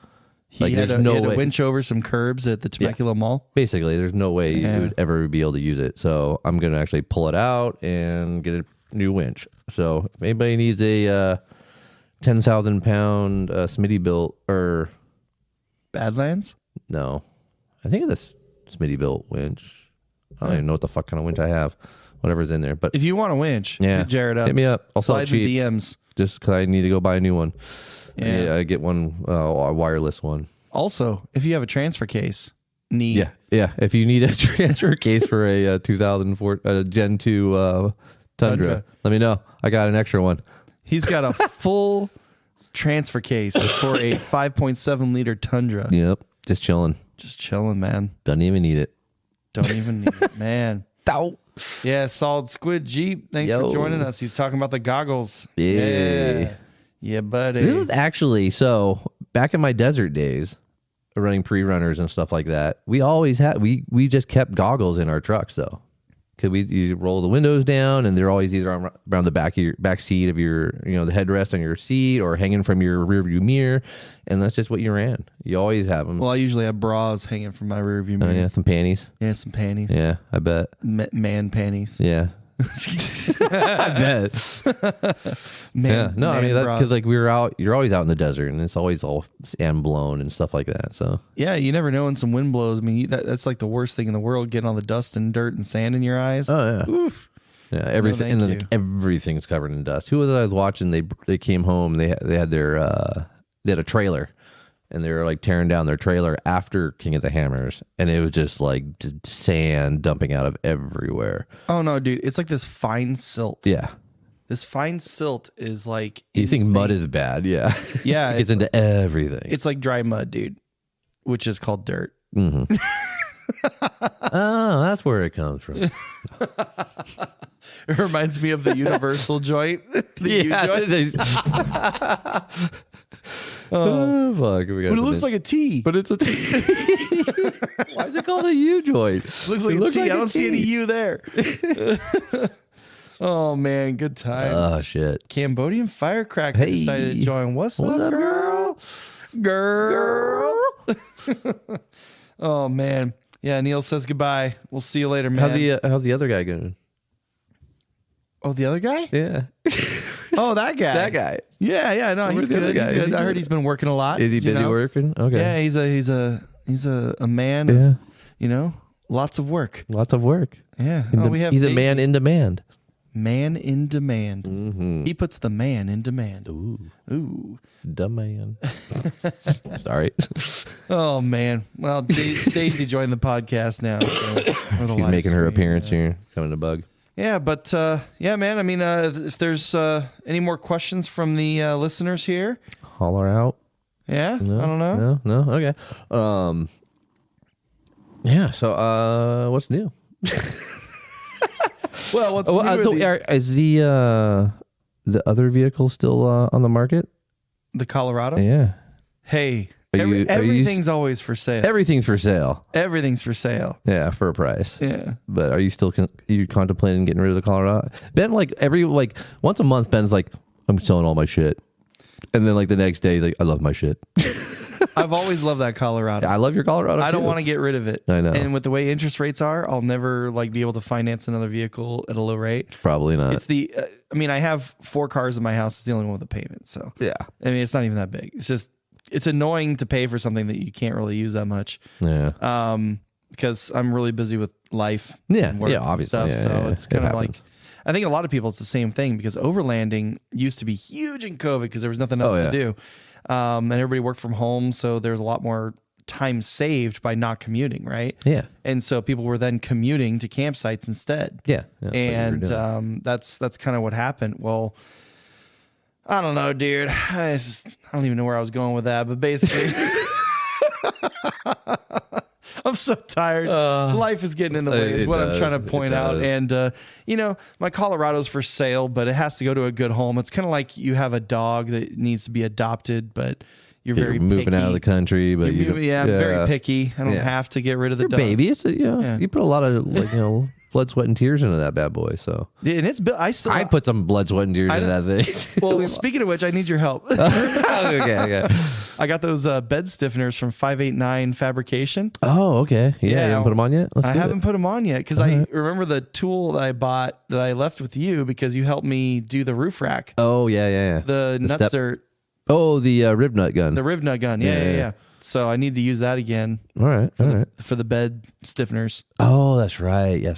He had a winch over some curbs at the Temecula Mall?
Basically, there's no way you would ever be able to use it. So I'm going to actually pull it out and get a new winch. So if anybody needs a 10,000 pound Smitty built, or
Badlands?
No, I think it's a Smitty built winch. I don't even know what the fuck kind of winch I have. Whatever's in there. But
if you want a winch, hit Jared up.
Hit me up. I'll
slide the DMs.
Just because I need to go buy a new one. Yeah, I get one, a wireless one.
Also, if you have a transfer case,
yeah. If you need a transfer case for a 2004 Gen 2 Tundra, let me know. I got an extra one.
He's got a full transfer case for a 5.7 liter Tundra.
Yep. Just chilling,
man.
Don't even need it.
Man. Yeah, Solid Squid Jeep. Thanks for joining us. He's talking about the goggles. Yeah, buddy.
This was actually, so back in my desert days, running pre-runners and stuff like that, we always had, we just kept goggles in our trucks though. Because you roll the windows down, and they're always either around the back seat of your, the headrest on your seat, or hanging from your rearview mirror, and that's just what you ran. You always have them.
Well, I usually have bras hanging from my rearview mirror.
Yeah, some panties.
Yeah, some panties.
Yeah, I bet.
Man panties.
Yeah. I bet. No, I mean, because like you're always out in the desert, and it's always all sand blown and stuff like that. So
yeah, you never know when some wind blows. I mean, that's like the worst thing in the world, getting all the dust and dirt and sand in your eyes.
Oh yeah. Oof. Yeah, everything, and then everything's covered in dust. Who was I was watching? They came home. They had they had a trailer, and they were like tearing down their trailer after King of the Hammers, and it was just sand dumping out of everywhere.
Oh no, dude! It's like this fine silt.
Yeah,
this fine silt is like
you think mud is bad? Yeah,
yeah,
it gets into everything.
It's like dry mud, dude, which is called dirt.
Mm-hmm. Oh, that's where it comes from.
It reminds me of the Universal joint. The U-joint.
Oh, fuck.
But it looks like a T.
But it's a T. Why is it called a U-joint?
Looks like a T. I don't see any U there. Oh, man. Good times.
Oh, shit.
Cambodian Firecracker decided to join. What's up, girl? Oh, man. Yeah, Neil says goodbye. We'll see you later, man.
How's the other guy going?
Oh, the other guy?
Yeah.
Oh, that guy.
That guy.
Yeah. No, he's good. He's good. I heard he's been working a lot.
Is he busy working? Okay.
Yeah, he's a man of, lots of work.
Lots of work.
Yeah.
He's a man in demand.
Man in demand.
Mm-hmm.
He puts the man in demand.
Ooh. Dumb man. Sorry.
Oh, man. Well, Daisy joined the podcast now. So
she's making her appearance here, coming to bug.
Yeah, but yeah, man. I mean, if there's any more questions from the listeners here,
holler out.
Yeah, no, I don't know.
No, okay. Yeah. So, what's new?
Well, what's new?
Is the other vehicle still on the market?
The Colorado?
Yeah.
Hey. Everything's always for sale.
Everything's for sale.
Everything's for sale.
Yeah, for a price.
Yeah.
But are you still you contemplating getting rid of the Colorado? Ben, once a month, Ben's like, I'm selling all my shit. And then the next day, he's like, I love my shit.
I've always loved that Colorado.
I love your Colorado.
I don't want to get rid of it.
I know.
And with the way interest rates are, I'll never be able to finance another vehicle at a low rate.
Probably not.
It's I have 4 cars in my house. It's the only one with a payment. So
yeah.
I mean, it's not even that big. It's just, it's annoying to pay for something that you can't really use that much.
Yeah.
Because I'm really busy with life.
Yeah.
And work
obviously.
And stuff.
Yeah,
it's kind of I think a lot of people, it's the same thing because overlanding used to be huge in COVID because there was nothing else to do. And everybody worked from home. So there's a lot more time saved by not commuting, right?
Yeah.
And so people were then commuting to campsites instead.
Yeah.
And that's kind of what happened. Well, I don't know, dude. I don't even know where I was going with that, but basically, I'm so tired. Life is getting in the way, is what I'm trying to point out. And, my Colorado's for sale, but it has to go to a good home. It's kind of like you have a dog that needs to be adopted, but you're very
moving
picky.
Out of the country, but I'm
very picky. I don't have to get rid of the dog.
Baby, it's you put a lot of blood, sweat, and tears into that bad boy. So,
and it's I
put some blood, sweat, and tears into that thing.
Well, speaking of which, I need your help.
Okay.
I got those bed stiffeners from 589 Fabrication.
Oh, okay. Yeah, you haven't put them on yet?
I haven't put them on yet because I remember the tool that I bought that I left with you because you helped me do the roof rack.
Oh, yeah.
The nuts are...
Oh, the rib nut gun.
The rib nut gun. Yeah. So I need to use that again.
All right.
For the bed stiffeners.
Oh, that's right. Yeah.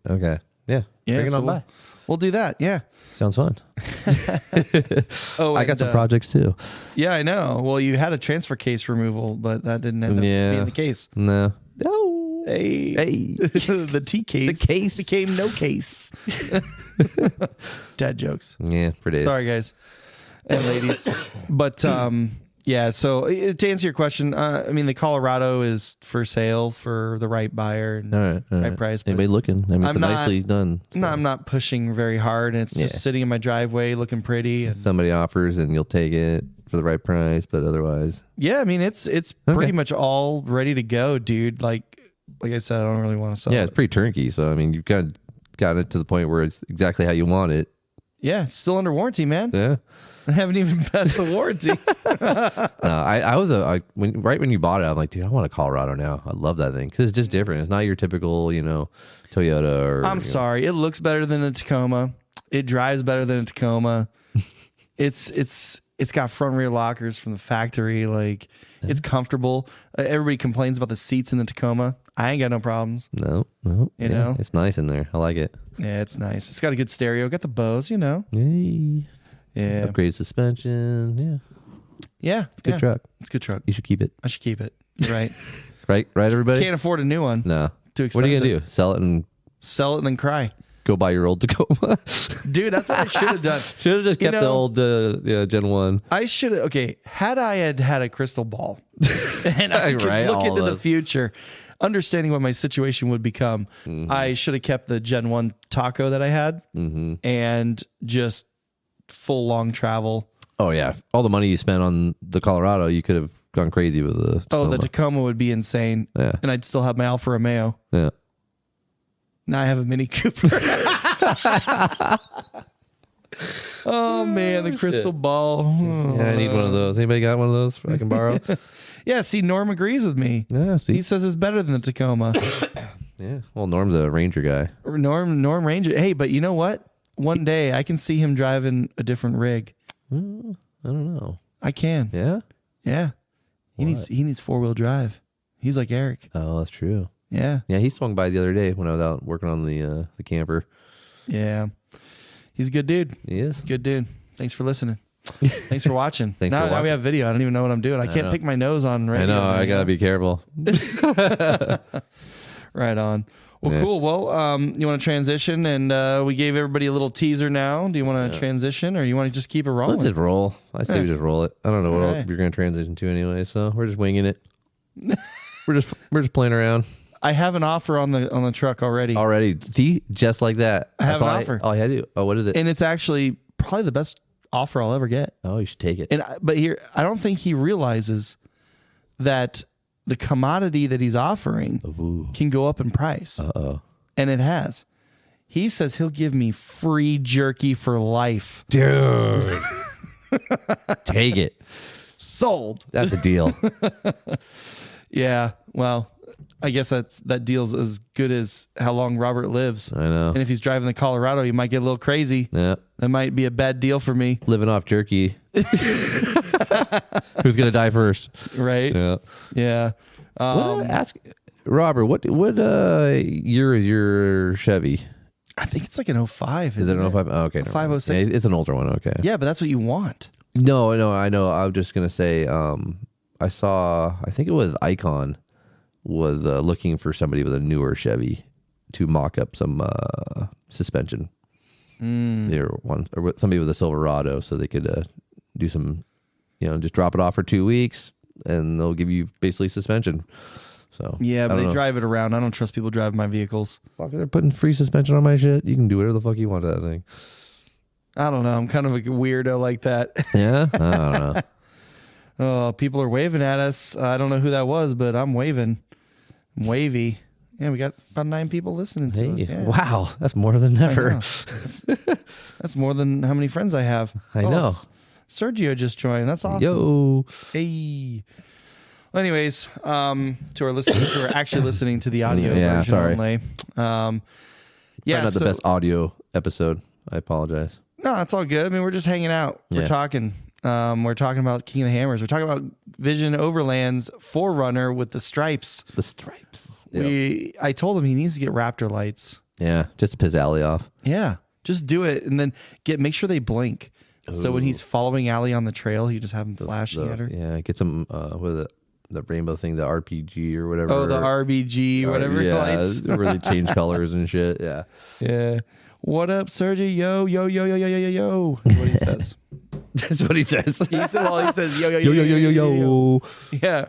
Okay. Yeah. Bring it on by.
We'll do that. Yeah.
Sounds fun. I got some projects too.
Yeah, I know. Well, you had a transfer case removal, but that didn't end up being the case.
No.
Hey. The T case.
The case
became no case. Dad jokes.
Yeah, for days.
Sorry, guys and ladies. But yeah, so to answer your question, the Colorado is for sale for the right buyer and right price.
Anybody looking? It's nicely done.
So. No, I'm not pushing very hard, and it's just sitting in my driveway looking pretty. And
somebody offers, and you'll take it for the right price, but otherwise,
yeah, it's pretty much all ready to go, dude. Like I said, I don't really want to sell.
Yeah, it's pretty turnkey. So you've got it to the point where it's exactly how you want it.
Yeah, it's still under warranty, man.
Yeah.
I haven't even passed the warranty.
No, right when you bought it, I'm like, dude, I want a Colorado now. I love that thing because it's just different. It's not your typical, Toyota. Or
I'm sorry, it looks better than a Tacoma. It drives better than a Tacoma. It's got front rear lockers from the factory. Like it's comfortable. Everybody complains about the seats in the Tacoma. I ain't got no problems.
No,
you know,
it's nice in there. I like it.
Yeah, it's nice. It's got a good stereo. Got the Bose.
Hey. Yeah. Upgraded suspension. Yeah. It's a good truck.
It's a good truck.
You should keep it.
I should keep it. Right.
right, everybody?
Can't afford a new one.
No.
Too expensive.
What are you going to do? Sell it and
then cry.
Go buy your old Tacoma?
Dude, that's what I should have done.
Should have just kept the old Gen 1.
I should have. Okay, had I had a crystal ball and I could look into the future, understanding what my situation would become, I should have kept the Gen 1 Taco that I had and just full long travel.
Oh yeah, all the money you spent on the Colorado, you could have gone crazy with the Tacoma.
The Tacoma would be insane.
Yeah,
and I'd still have my Alfa Romeo.
Yeah.
Now I have a Mini Cooper. Oh man, the crystal ball.
Yeah, I need one of those. Anybody got one of those I can borrow?
Yeah, see, Norm agrees with me.
Yeah, see,
he says it's better than the Tacoma.
Yeah, well, Norm's a Ranger guy.
Norm Ranger. Hey, but you know what? One day I can see him driving a different rig.
I don't know.
I can.
Yeah.
He needs 4-wheel drive. He's like Eric.
Oh, that's true.
Yeah.
Yeah, he swung by the other day when I was out working on the camper.
Yeah. He's a good dude.
He is.
Good dude. Thanks for listening. Thanks for watching.
Now
we have video. I don't even know what I'm doing. I can't pick my nose on radio.
I know. I got to be careful.
Right on. Well, cool. Well, you want to transition, and we gave everybody a little teaser now. Do you want to transition, or you want to just keep it rolling?
Let's just roll. I say we just roll it. I don't know what else you're going to transition to anyway, so we're just winging it. we're just playing around.
I have an offer on the truck already.
See, just like that.
I have an offer.
I had to. Oh, what is it?
And it's actually probably the best offer I'll ever get.
Oh, you should take it.
But here, I don't think he realizes that the commodity that he's offering can go up in price. And it has. He says he'll give me free jerky for life.
Dude. Take it.
Sold.
That's a deal.
Yeah. Well, I guess that deal's as good as how long Robert lives.
I know.
And if he's driving the Colorado, he might get a little crazy.
Yeah.
That might be a bad deal for me.
Living off jerky. Who's going to die first?
Right.
Yeah.
Yeah.
Ask Robert, what year is your Chevy?
I think it's like an 05.
Is it an 05? Oh, okay.
506.
Yeah, it's an older one. Okay.
Yeah, but that's what you want.
No, I know. I was just going to say, I saw, I think it was Icon was looking for somebody with a newer Chevy to mock up some suspension. Or somebody with a Silverado, so they could do some, just drop it off for 2 weeks, and they'll give you basically suspension. So
yeah, but they drive it around. I don't trust people driving my vehicles.
Fuck, they're putting free suspension on my shit. You can do whatever the fuck you want to that thing.
I don't know. I'm kind of a weirdo like that.
Yeah, I don't know.
Oh, people are waving at us. I don't know who that was, but I'm waving. I'm wavy. Yeah, we got about 9 people listening to us. Yeah.
Wow, that's more than ever.
That's more than how many friends I have.
I know.
Sergio just joined. That's awesome.
Yo.
Hey. Well, anyways, to our listeners who are actually listening to the audio version only.
Not the best audio episode. I apologize.
No, it's all good. I mean, we're just hanging out. We're talking. We're talking about King of the Hammers. We're talking about Vision Overland's Forerunner with the stripes.
The stripes.
I told him he needs to get Raptor lights.
Yeah, just to piss Allie off.
Yeah, just do it, and then make sure they blink. Ooh. So when he's following Allie on the trail, you just have him flashing at her.
Yeah, get some the rainbow thing, the RPG or whatever.
Oh, the RBG, whatever.
Lights. Where they change colors and shit. Yeah.
Yeah. What up, Sergio? Yo, yo, yo, yo, yo, yo, yo, yo. That's what he says.
That's what he says.
He says, yo, yo,
yo, yo, yo, yo, yo, yo.
Yeah.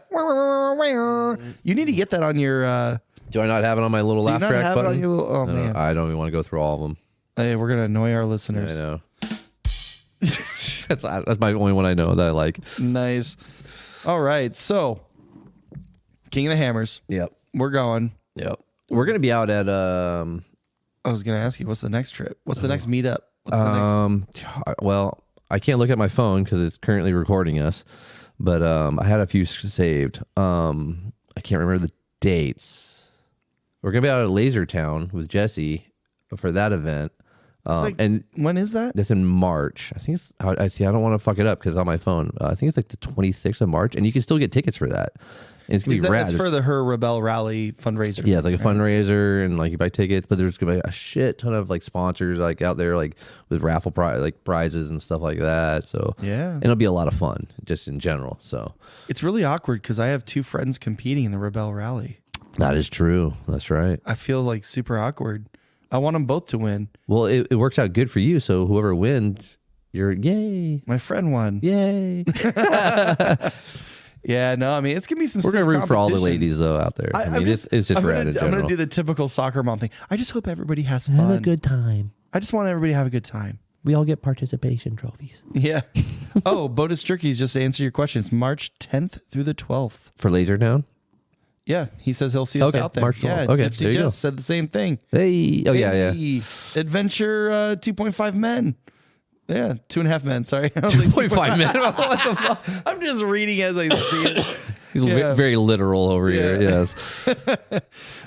You need to get that on your...
Do I not have it on my little laugh track button?
Man.
I don't even want to go through all of them.
Hey, we're going to annoy our listeners.
I know. That's my only one I know that I like.
Nice. All right. So, King of the Hammers.
Yep.
We're going.
Yep. We're going to be out at...
I was going to ask you, what's the next trip? What's the next meetup?
Well, I can't look at my phone because it's currently recording us, but I had a few saved. I can't remember the dates. We're going to be out at Lasertown with Jesse for that event.
And when is that?
That's in March. I think it's... I don't want to fuck it up because it's on my phone. I think it's like the 26th of March, and you can still get tickets for that. And it's gonna be rad.
It's for her Rebel Rally fundraiser.
Yeah, it's like a fundraiser, and like you buy tickets, but there's gonna be a shit ton of like sponsors like out there, like with raffle prizes and stuff like that. So
yeah,
and it'll be a lot of fun just in general. So
it's really awkward because I have 2 friends competing in the Rebel Rally.
That is true. That's right.
I feel like super awkward. I want them both to win.
Well, it works out good for you. So whoever wins, you're yay.
My friend won.
Yay.
Yeah, no, I mean, it's going to be some...
We're going to root for all the ladies, though, out there. I mean, it's just rad in general.
I'm going to do the typical soccer mom thing. I just hope everybody has fun.
Have a good time.
I just want everybody to have a good time.
We all get participation trophies.
Yeah. Oh, Botus Jerky's just to answer your question. It's March 10th through the 12th.
For Lasertown?
Yeah, he says he'll see us out there.
March 12th.
Yeah,
okay,
Gypsy Jess said the same thing.
Hey. Oh,
yeah. Adventure 2.5 men. Yeah, 2.5 men. Sorry,
2.5 men.
What the fuck? I'm just reading as I see it.
He's very literal over here. Yes.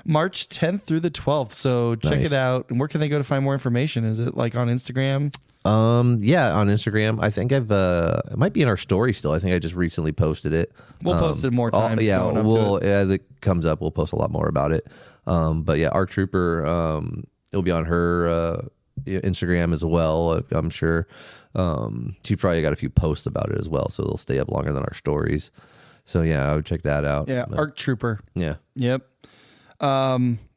March 10th through the 12th. So check it out. And where can they go to find more information? Is it like on Instagram?
Yeah, on Instagram. I think it might be in our story still. I think I just recently posted it.
We'll post it more times.
As it comes up, we'll post a lot more about it. But yeah, our trooper, it'll be on her Instagram as well. I'm sure. She probably got a few posts about it as well, so they'll stay up longer than our stories. So yeah, I would check that out.
Yeah, Arc Trooper.
Yeah.
Yep.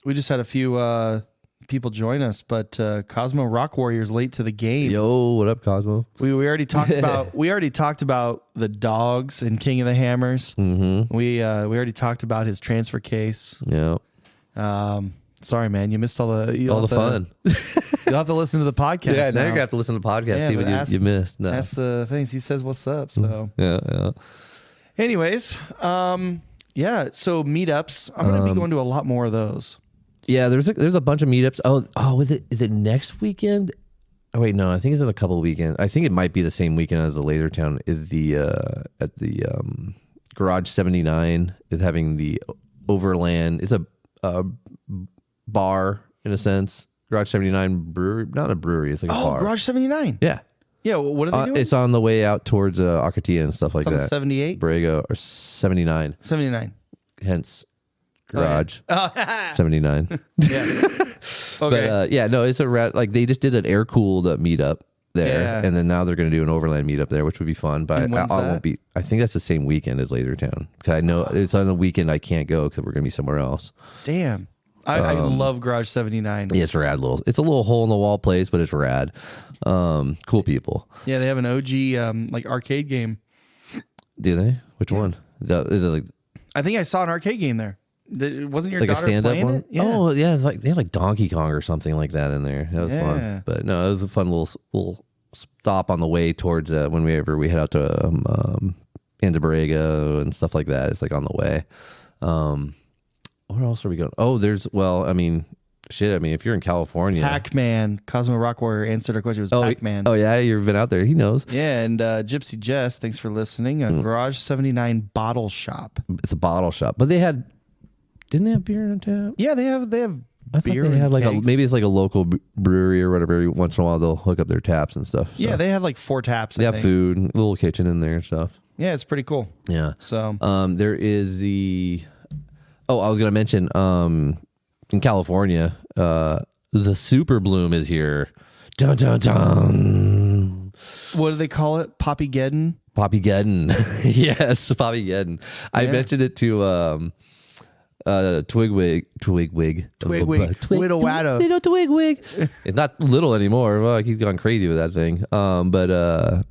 We just had a few people join us, but Cosmo Rock Warrior's late to the game.
Yo, what up, Cosmo?
We already talked about the dogs and King of the Hammers.
Mm-hmm.
We already talked about his transfer case.
Yeah.
Sorry, man, you missed all the
fun.
You'll have to listen to the podcast.
Yeah, now you're gonna have to listen to the podcast. See what you missed. No.
That's the things he says. What's up? So
yeah.
Anyways, yeah. So meetups. I'm gonna be going to a lot more of those.
Yeah, there's a bunch of meetups. Oh, is it next weekend? Oh wait, no, I think it's in a couple of weekends. I think it might be the same weekend as the Lasertown. Is the at the Garage 79 is having the Overland. It's a bar in a sense. Garage 79 brewery, not a brewery. It's like a bar.
Garage 79.
Yeah.
Yeah. Well, what are they doing?
It's on the way out towards Acatia and stuff like that.
78?
Brago or 79.
79.
Hence Garage 79.
Yeah. Okay.
But no, it's a rat. Like they just did an air cooled meetup. there,
Yeah.
and then now they're going to do an Overland meetup there, which would be fun. But
And when's
I
that?
won't be. I think that's the same weekend as Lasertown, because I know it's on the weekend I can't go because we're going to be somewhere else.
Damn. I love Garage 79.
Yeah, it's rad. It's a little hole in the wall place, but it's rad. Cool people.
Yeah, they have an OG like arcade game.
Do they? Which one? Is it like
I think I saw an arcade game there. Wasn't your
a
daughter
stand-up
playing
one?
it? Yeah.
Oh yeah, it's like they had like Donkey Kong or something like that in there. That was
Yeah.
fun. But no, it was a fun little stop on the way towards whenever we head out to Anza-Borrego and stuff like that. It's like on the way. Where else are we going? Oh, shit. I mean, if you're in California,
Pac-Man. Cosmo Rock Warrior answered our question. It was Pac-Man.
Oh yeah, you've been out there. He knows.
Yeah, and Gypsy Jess, thanks for listening. Garage 79 Bottle Shop.
It's a bottle shop, but didn't they have beer on tap?
Yeah, they have
I
beer.
thought they had like
kegs.
maybe it's like a local brewery or whatever. Every once in a while, they'll hook up their taps and stuff. So.
Yeah, they have like 4 taps.
They
I
have
think.
food, a little kitchen in there and stuff.
Yeah, it's pretty cool.
Yeah.
So
There is the. Oh, I was gonna mention. In California, the Super Bloom is here. Dun dun dun.
what do they call it? Poppygeddon?
Poppygeddon. Yes, Poppygeddon. I mentioned it to Twigwig.
Widowato.
Little Twigwig. It's not little anymore. Well, he's gone crazy with that thing. But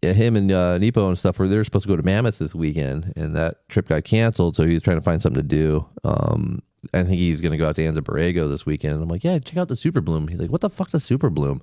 him and Nepo and stuff they're supposed to go to Mammoth this weekend, and that trip got canceled. So he was trying to find something to do. I think he's going to go out to Anza-Borrego this weekend. And I'm like, yeah, check out the Super Bloom. He's like, what the fuck's a Super Bloom?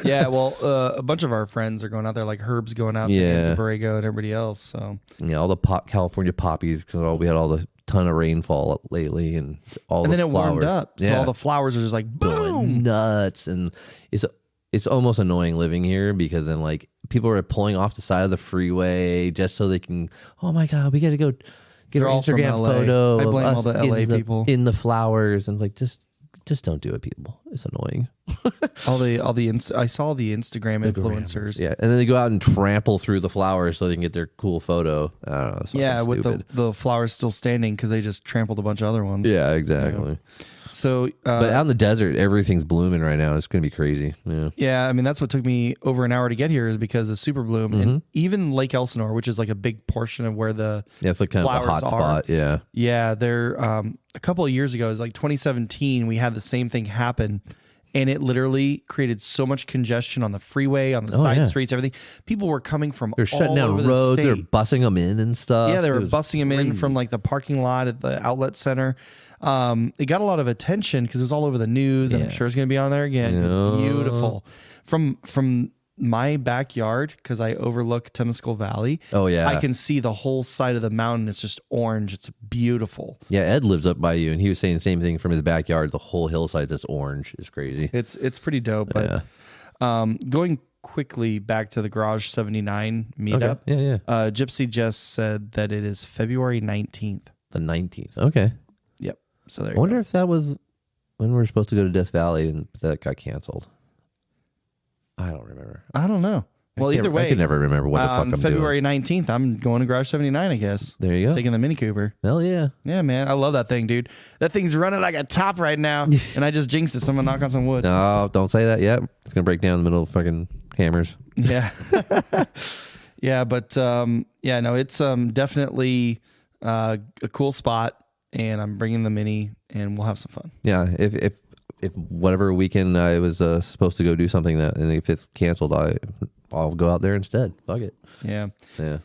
Yeah, well, a bunch of our friends are going out there, like Herb's going out to Anza-Borrego and everybody else. So
Yeah, all the California poppies, because we had all the ton of rainfall lately, and all
and
the
then it
flowers.
warmed up, so all the flowers are just like
going
boom.
nuts, and it's almost annoying living here because then like people are pulling off the side of the freeway just so they can. Oh my god, we got to go get
They're
our
all from
Instagram
LA.
photo.
I blame
of
all
us
the LA
in
people.
in the flowers, and like just don't do it, people. It's annoying.
I saw the Instagram influencers.
Yeah, and then they go out and trample through the flowers so they can get their cool photo. I don't know. It's
Yeah,
fucking
with
stupid.
the flowers still standing because they just trampled a bunch of other ones.
Yeah, exactly.
So,
But out in the desert, everything's blooming right now. It's going to be crazy. Yeah.
yeah, I mean, that's what took me over an hour to get here is because of Super Bloom. And even Lake Elsinore, which is like a big portion of where the
Yeah, it's like kind of a hot
flowers are.
spot. Yeah.
Yeah, there a couple of years ago, it was like 2017, we had the same thing happen. And it literally created so much congestion on the freeway, on the side streets, everything. People were coming from
They're shutting
all
down
over
roads.
the
They're
state.
bussing them in and stuff.
Yeah, they
It
were
was
busting them in
crazy.
from like the parking lot at the outlet center. It got a lot of attention because it was all over the news, and I'm sure it's going to be on there again. It's beautiful. From my backyard, because I overlook Temescal Valley.
Oh, yeah.
I can see the whole side of the mountain. It's just orange. It's beautiful.
Yeah, Ed lives up by you, and he was saying the same thing from his backyard. The whole hillside is orange. It's crazy.
It's pretty dope. But going quickly back to the Garage 79 meetup.
Okay. Yeah.
Gypsy just said that it is February 19th.
The 19th. Okay.
Yep. So there
I
you
wonder
go.
if that was when we were supposed to go to Death Valley and that got canceled. I don't remember.
I don't know. Well,
I
either way,
I can never remember what the fuck
on
I'm
February
doing.
19th, I'm going to Garage 79, I guess.
There you go.
Taking the Mini Cooper.
Hell yeah.
Yeah, man. I love that thing, dude. That thing's running like a top right now. And I just jinxed it. Someone knock on some wood.
No, don't say that yet. It's going to break down in the middle of fucking hammers.
Yeah. Yeah, but yeah, no, it's definitely a cool spot. And I'm bringing the Mini and we'll have some fun.
Yeah, if whatever weekend I was supposed to go do something and if it's canceled, I'll go out there instead. Fuck it.
Yeah.
Yeah.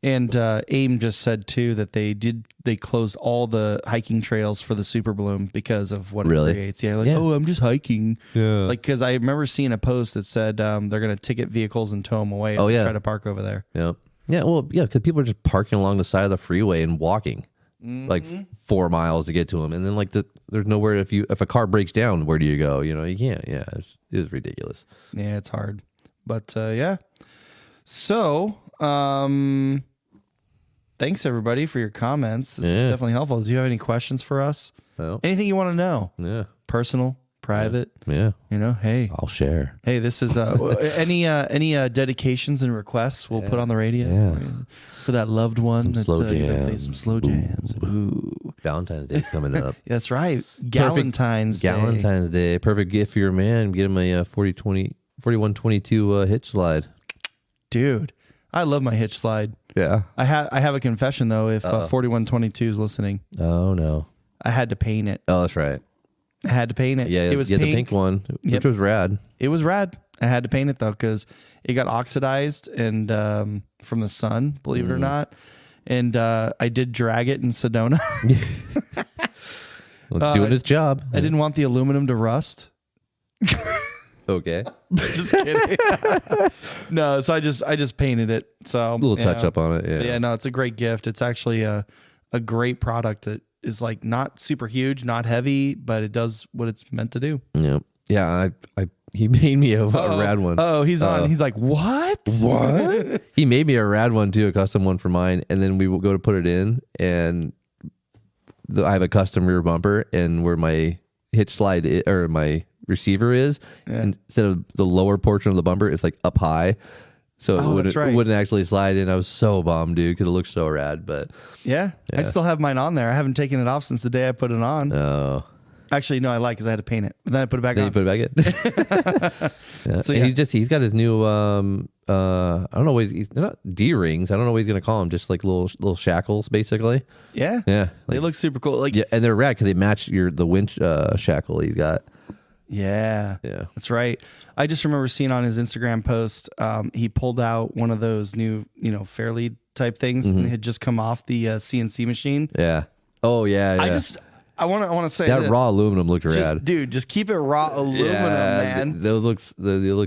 And AIM just said too that they closed all the hiking trails for the Super Bloom because of what
Really?
it creates. Yeah, like oh, I'm just hiking.
Yeah.
Like because I remember seeing a post that said they're gonna ticket vehicles and tow them away.
Oh,
and
yeah.
try to park over there.
Yeah. Yeah. Well, yeah, because people are just parking along the side of the freeway and walking like 4 miles to get to them, and then like there's nowhere if a car breaks down, where do you go? You know, you can't. Yeah, it's ridiculous.
Yeah, it's hard, but yeah. So thanks everybody for your comments. This is definitely helpful. Do you have any questions for us?
Well,
Anything you want to know?
yeah.
Personal, private?
Yeah.
You know, hey.
I'll share.
Hey, this is any dedications and requests we'll put on the radio for that loved one.
Some slow
jams. Some slow jams. Ooh.
Valentine's Day's coming up.
That's right. Galentine's Day.
Galentine's Day. Perfect gift for your man. Get him a 4122 hitch slide.
Dude, I love my hitch slide.
Yeah.
I have a confession though. If 4122 is listening,
Oh no.
I had to paint it.
Oh, that's right.
I had to paint it.
Yeah,
it was
the pink one, which was rad.
It was rad. I had to paint it though because it got oxidized and from the sun, believe it or not. And I did drag it in Sedona.
Doing his job.
I didn't want the aluminum to rust.
Okay.
Just kidding. No, so I just painted it. So
A little touch up on it. Yeah.
Yeah, no, it's a great gift. It's actually a great product that is like not super huge, not heavy, but it does what it's meant to do.
Yeah. Yeah. He made me a rad one.
Oh, he's on. He's like, what?
What? He made me a rad one too, a custom one for mine. And then we will go to put it in, and I have a custom rear bumper, and where my hitch slide or my receiver is, instead of the lower portion of the bumper, it's like up high. So it wouldn't actually slide in. I was so bummed, dude, because it looks so rad. But
yeah, I still have mine on there. I haven't taken it off since the day I put it on.
Oh.
Actually, no, I like because I had to paint it. But then I put it back
then
on.
You put it back in. Yeah.
So,
and he's got his new I don't know what they're not D-rings. I don't know what he's gonna call them. Just like little shackles, basically.
Yeah.
Yeah.
They look super cool. Like,
yeah, and they're rad because they match the winch shackle he's got.
Yeah. That's right. I just remember seeing on his Instagram post, he pulled out one of those new, Fairlead type things, and it had just come off the CNC machine.
Yeah. Oh yeah.
I want to say
that
this.
raw aluminum looked rad.
Dude, just keep it raw aluminum, man.
They look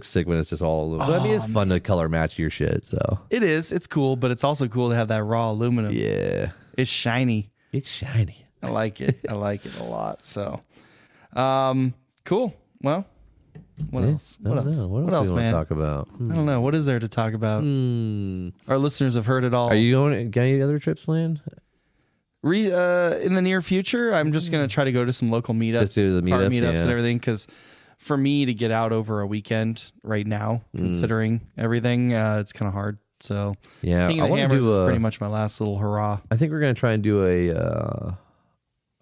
sick when it's just all aluminum. But I mean, it's fun to color match your shit. So
it is. It's cool, but it's also cool to have that raw aluminum.
Yeah.
It's shiny.
It's shiny.
I like it. I like it a lot. So, cool. Well, what else? What else?
What else, man? Talk about?
I don't know. What is there to talk about? Our listeners have heard it all.
Are you got any other trips planned?
In the near future, I'm just going to try to go to some local meetups,
just do the meetups
and everything. Because for me to get out over a weekend right now, considering everything, it's kind of hard. So
yeah,
King of the Hammers is pretty much my last little hurrah.
I think we're going to try and do a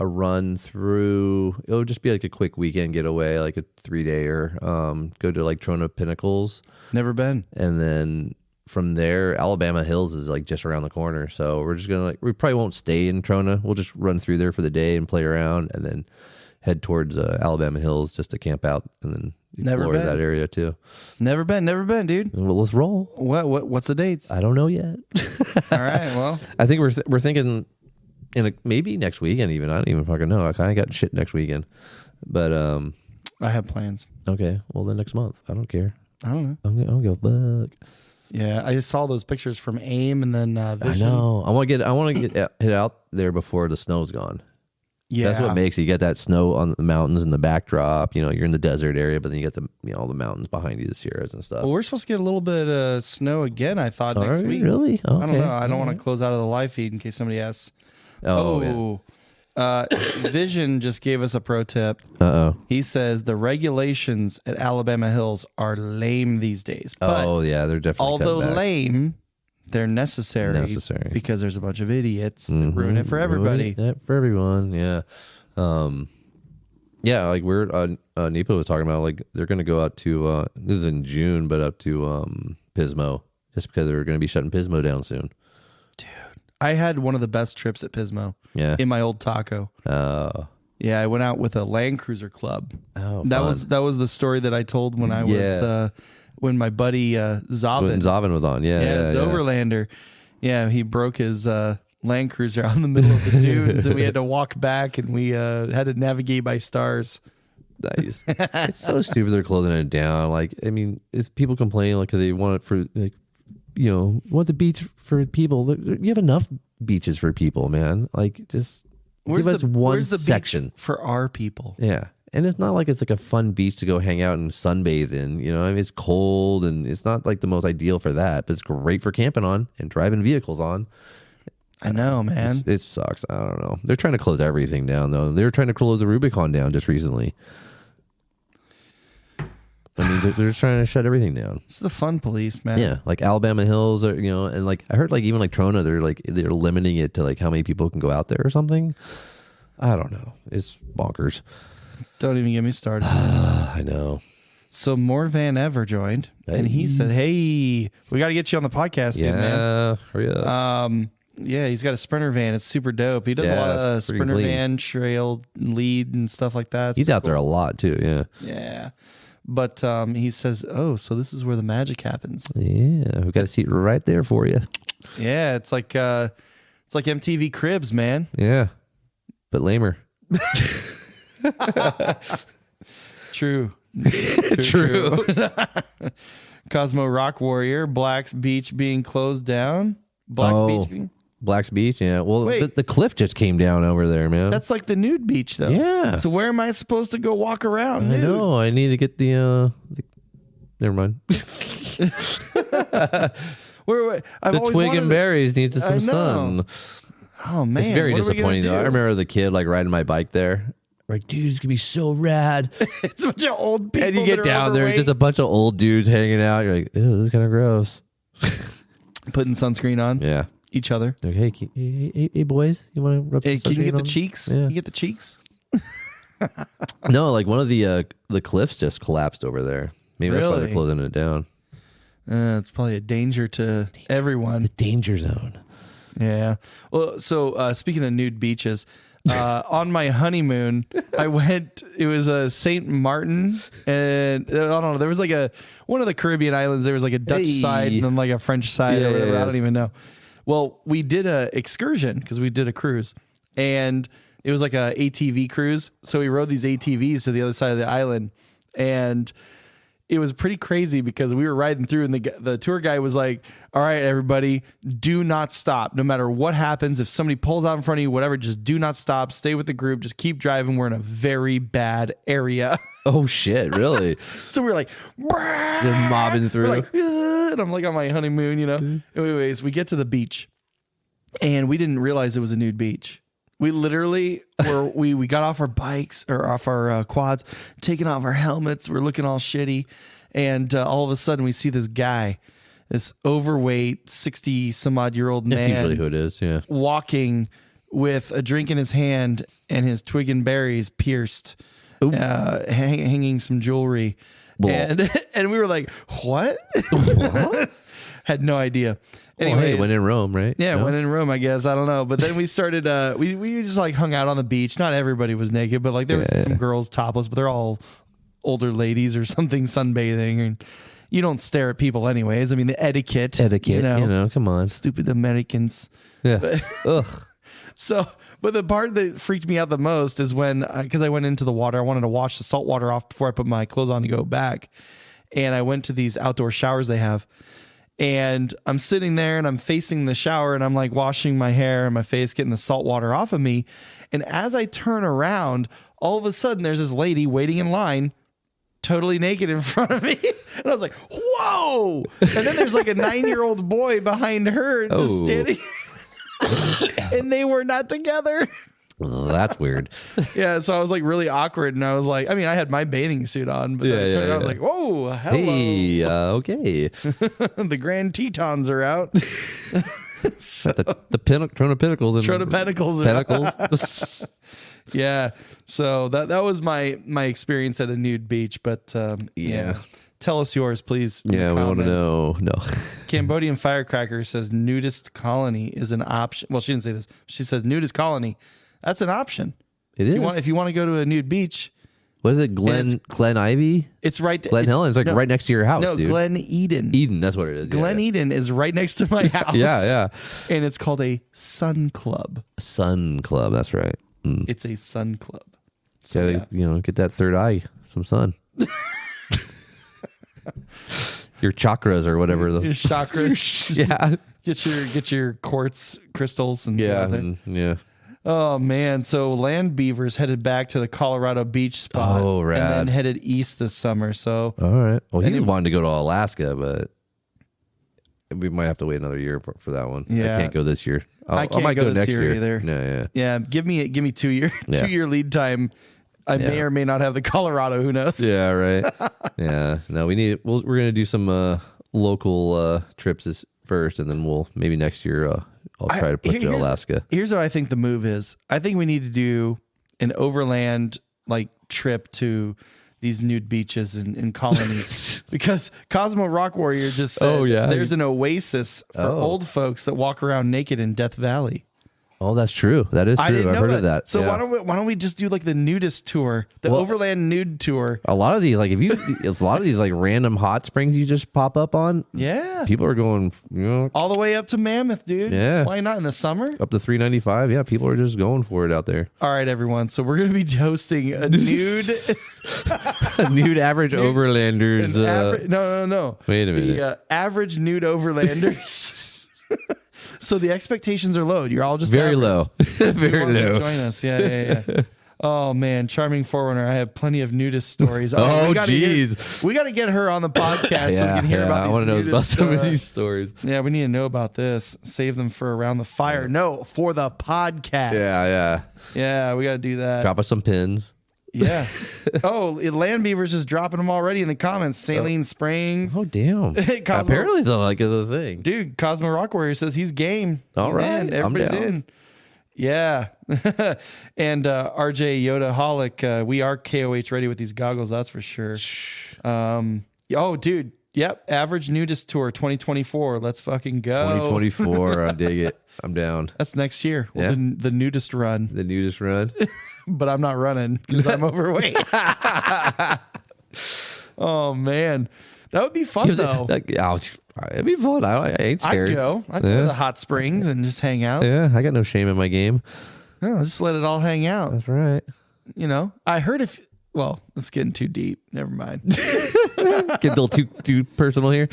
run through. It'll just be like a quick weekend getaway, like a 3-dayer. Go to like Trona Pinnacles.
Never been.
And then from there, Alabama Hills is like just around the corner. So we're just gonna we probably won't stay in Trona. We'll just run through there for the day and play around, and then head towards Alabama Hills just to camp out and then explore that area too.
Never been, dude.
Well, let's roll.
What's the dates?
I don't know yet.
All right. Well,
I think we're thinking maybe next weekend even. I don't even fucking know. I kind of got shit next weekend, but
I have plans.
Okay. Well, then next month. I don't care.
I don't know.
I'm gonna go fuck.
Yeah, I just saw those pictures from AIM and then Vision.
I know. I want to get hit out there before the snow's gone.
Yeah,
that's what makes it. You get that snow on the mountains and the backdrop. You're in the desert area, but then you get all the mountains behind you, the Sierras and stuff.
Well, we're supposed to get a little bit of snow again. I thought next week.
Really? Okay.
I don't know. I don't want to close out of the live feed in case somebody asks.
Oh.
Vision just gave us a pro tip. He says the regulations at Alabama Hills are lame these days. But
they're definitely.
Although lame, they're necessary because there's a bunch of idiots that ruin it for everybody.
For everyone, yeah. Yeah, like Nipo was talking about, like they're going to go out to this is in June, but up to Pismo, just because they're going to be shutting Pismo down soon.
Dude, I had one of the best trips at Pismo.
Yeah,
in my old taco.
Oh,
yeah, I went out with a Land Cruiser club.
Oh,
that was the story that I told when I was when my buddy Zavin
was on.
Overlander. Yeah, he broke his Land Cruiser out in the middle of the dunes, and we had to walk back, and we had to navigate by stars.
Nice. It's so stupid they're closing it down. Like, I mean, it's people complaining like they want it for like, want the beach for people. You have enough beaches for people, man. Like, just give us one section
for our people.
Yeah. And it's not like it's like a fun beach to go hang out and sunbathe in. I mean, it's cold and it's not like the most ideal for that, but it's great for camping on and driving vehicles on.
I know, man.
It sucks. I don't know. They're trying to close everything down, though. They were trying to close the Rubicon down just recently. I mean, they're just trying to shut everything down.
It's the fun police, man.
Yeah, like Alabama Hills, are, and like I heard, like even like Trona, they're limiting it to like how many people can go out there or something. I don't know. It's bonkers.
Don't even get me started.
I know.
So more Van Ever joined, and he said, "Hey, we got to get you on the podcast, soon, man."
Hurry up.
Yeah, he's got a Sprinter van. It's super dope. He does a lot of Sprinter van trail lead and stuff like that.
He's out there a lot too. Yeah.
Yeah. But he says, "Oh, so this is where the magic happens."
Yeah, we got a seat right there for you.
Yeah, it's like MTV Cribs, man.
Yeah, but lamer.
True. Cosmo Rock Warrior, Black's Beach being closed down.
Black's Beach. Yeah. Well,
Wait.
the cliff just came down over there, man.
That's like the nude beach, though.
Yeah.
So where am I supposed to go walk around?
I know. I need to get the never mind. The twig and berries need some sun.
Oh man,
it's very disappointing though. I remember the kid like riding my bike there. Like, dude, it's gonna be so rad.
It's a bunch of old people.
And you get down there, it's just a bunch of old dudes hanging out. You're like, ew, this is kind of gross.
Putting sunscreen on.
Yeah.
Each other.
Like, hey, boys, you want to rub
Hey, can you get the
on?
cheeks?
Yeah.
You get the cheeks?
No, like one of the cliffs just collapsed over there. Maybe that's why they're closing it down.
It's probably a danger to everyone.
The danger zone.
Yeah. Well, so speaking of nude beaches, on my honeymoon, I went. It was Saint Martin, and I don't know. There was like one of the Caribbean islands. There was like a Dutch side and then like a French side or whatever. I don't even know. Well, we did a excursion because we did a cruise, and it was like a ATV cruise. So we rode these ATVs to the other side of the island, and it was pretty crazy because we were riding through, and the tour guide was like, "All right, everybody, do not stop. No matter what happens, if somebody pulls out in front of you, whatever, just do not stop. Stay with the group. Just keep driving. We're in a very bad area."
Oh shit! Really?
So we were like,
they're mobbing through.
We're like, and I'm like on my honeymoon, you know. Anyways, we get to the beach, and we didn't realize it was a nude beach. We literally we got off our bikes or off our quads, taking off our helmets. We're looking all shitty. And all of a sudden we see this guy, this overweight, 60 some odd year old man.
That's usually who it is. Yeah.
Walking with a drink in his hand and his twig and berries pierced, hanging some jewelry. And we were like, what? Had no idea. Anyway,
hey, when in Rome, right?
Yeah, when in Rome, I guess. I don't know. But then we started, we just like hung out on the beach. Not everybody was naked, but like there was some girls topless, but they're all older ladies or something sunbathing. And you don't stare at people anyways. I mean, the etiquette, you know,
come on.
Stupid Americans.
Yeah. Ugh.
So, but the part that freaked me out the most is when, because I went into the water, I wanted to wash the salt water off before I put my clothes on to go back. And I went to these outdoor showers they have. And I'm sitting there and I'm facing the shower and I'm like washing my hair and my face, getting the salt water off of me. And as I turn around, all of a sudden there's this lady waiting in line, totally naked in front of me. And I was like, whoa. And then there's like a 9-year-old boy behind her just standing. And they were not together.
Well, that's weird.
Yeah, so I was like really awkward, and I was like, I mean, I had my bathing suit on, but then I turned around, I was like, whoa, hello.
Hey, okay.
The Grand Tetons are out.
the Throne of Pinnacles.
Throne of Pentacles.
Pentacles.
Yeah, so that was my experience at a nude beach, but yeah. Tell us yours, please.
Yeah, we want to know. No.
Cambodian Firecracker says nudist colony is an option. Well, she didn't say this. She says nudist colony. That's an option.
It is.
If you want to go to a nude beach.
What is it? Glen Ivy?
It's right.
Glen Helen. It's like right next to your house.
No,
dude.
Glen Eden.
Eden. That's what it is.
Glen Eden is right next to my house.
Yeah.
And it's called a sun club.
Sun club. That's right. Mm.
It's a sun club. So,
gotta, get that third eye, some sun. Your chakras or whatever.
Your chakras.
Yeah.
Get your quartz crystals and
yeah.
Oh man, so land beavers headed back to the Colorado beach spot.
Oh, rad.
And then headed east this summer. So
all right. Well, he was wanting to go to Alaska, but we might have to wait another year for that one.
Yeah.
I can't go this year.
I might go next year either.
Yeah.
Yeah, give me 2 year 2 year lead time. I may or may not have the Colorado. Who knows?
Yeah, right. Yeah. No, we're gonna do some local trips first, and then we'll maybe next year. I'll try to put to Alaska.
Here's what I think the move is. I think we need to do an overland like trip to these nude beaches in colonies because Cosmo Rock Warrior just said there's an oasis for old folks that walk around naked in Death Valley.
Oh, that's true. That is true. I've heard of that.
So why don't we just do like the nudist tour, the Overland nude tour?
A lot of these, like a lot of these like random hot springs you just pop up on.
Yeah,
people are going,
all the way up to Mammoth, dude.
Yeah,
why not in the summer?
Up to 395. Yeah, people are just going for it out there.
All right, everyone. So we're gonna be hosting a nude,
a nude average Overlanders.
No.
Wait a minute.
The average nude Overlanders. So the expectations are low. You're all just
very low. Very low.
Join us. Yeah. Oh man, charming forerunner. I have plenty of nudist stories.
Jeez.
We got to get her on the podcast so we can hear about these.
I want to know about some of these stories.
Yeah, we need to know about this. Save them for around the fire. No, for the podcast.
Yeah,
we got to do that.
Drop us some pins.
Yeah. Land Beavers is dropping them already in the comments. Saline Springs.
Oh, damn. Apparently, it's like a thing.
Dude, Cosmo Rock Warrior says he's game.
All right.
Everybody's in. Yeah. And RJ Yoda Holic, we are KOH ready with these goggles. That's for sure. Dude. Yep. Average Nudist Tour 2024. Let's fucking go.
2024. I dig it. I'm down.
That's next year. The nudist run.
The nudist run.
But I'm not running because I'm overweight. Oh, man. That would be fun, though.
It'd be fun. I ain't scared.
I'd go to the hot springs and just hang out.
Yeah, I got no shame in my game.
No, just let it all hang out.
That's right.
I heard well, it's getting too deep. Never mind.
Get a little too personal here.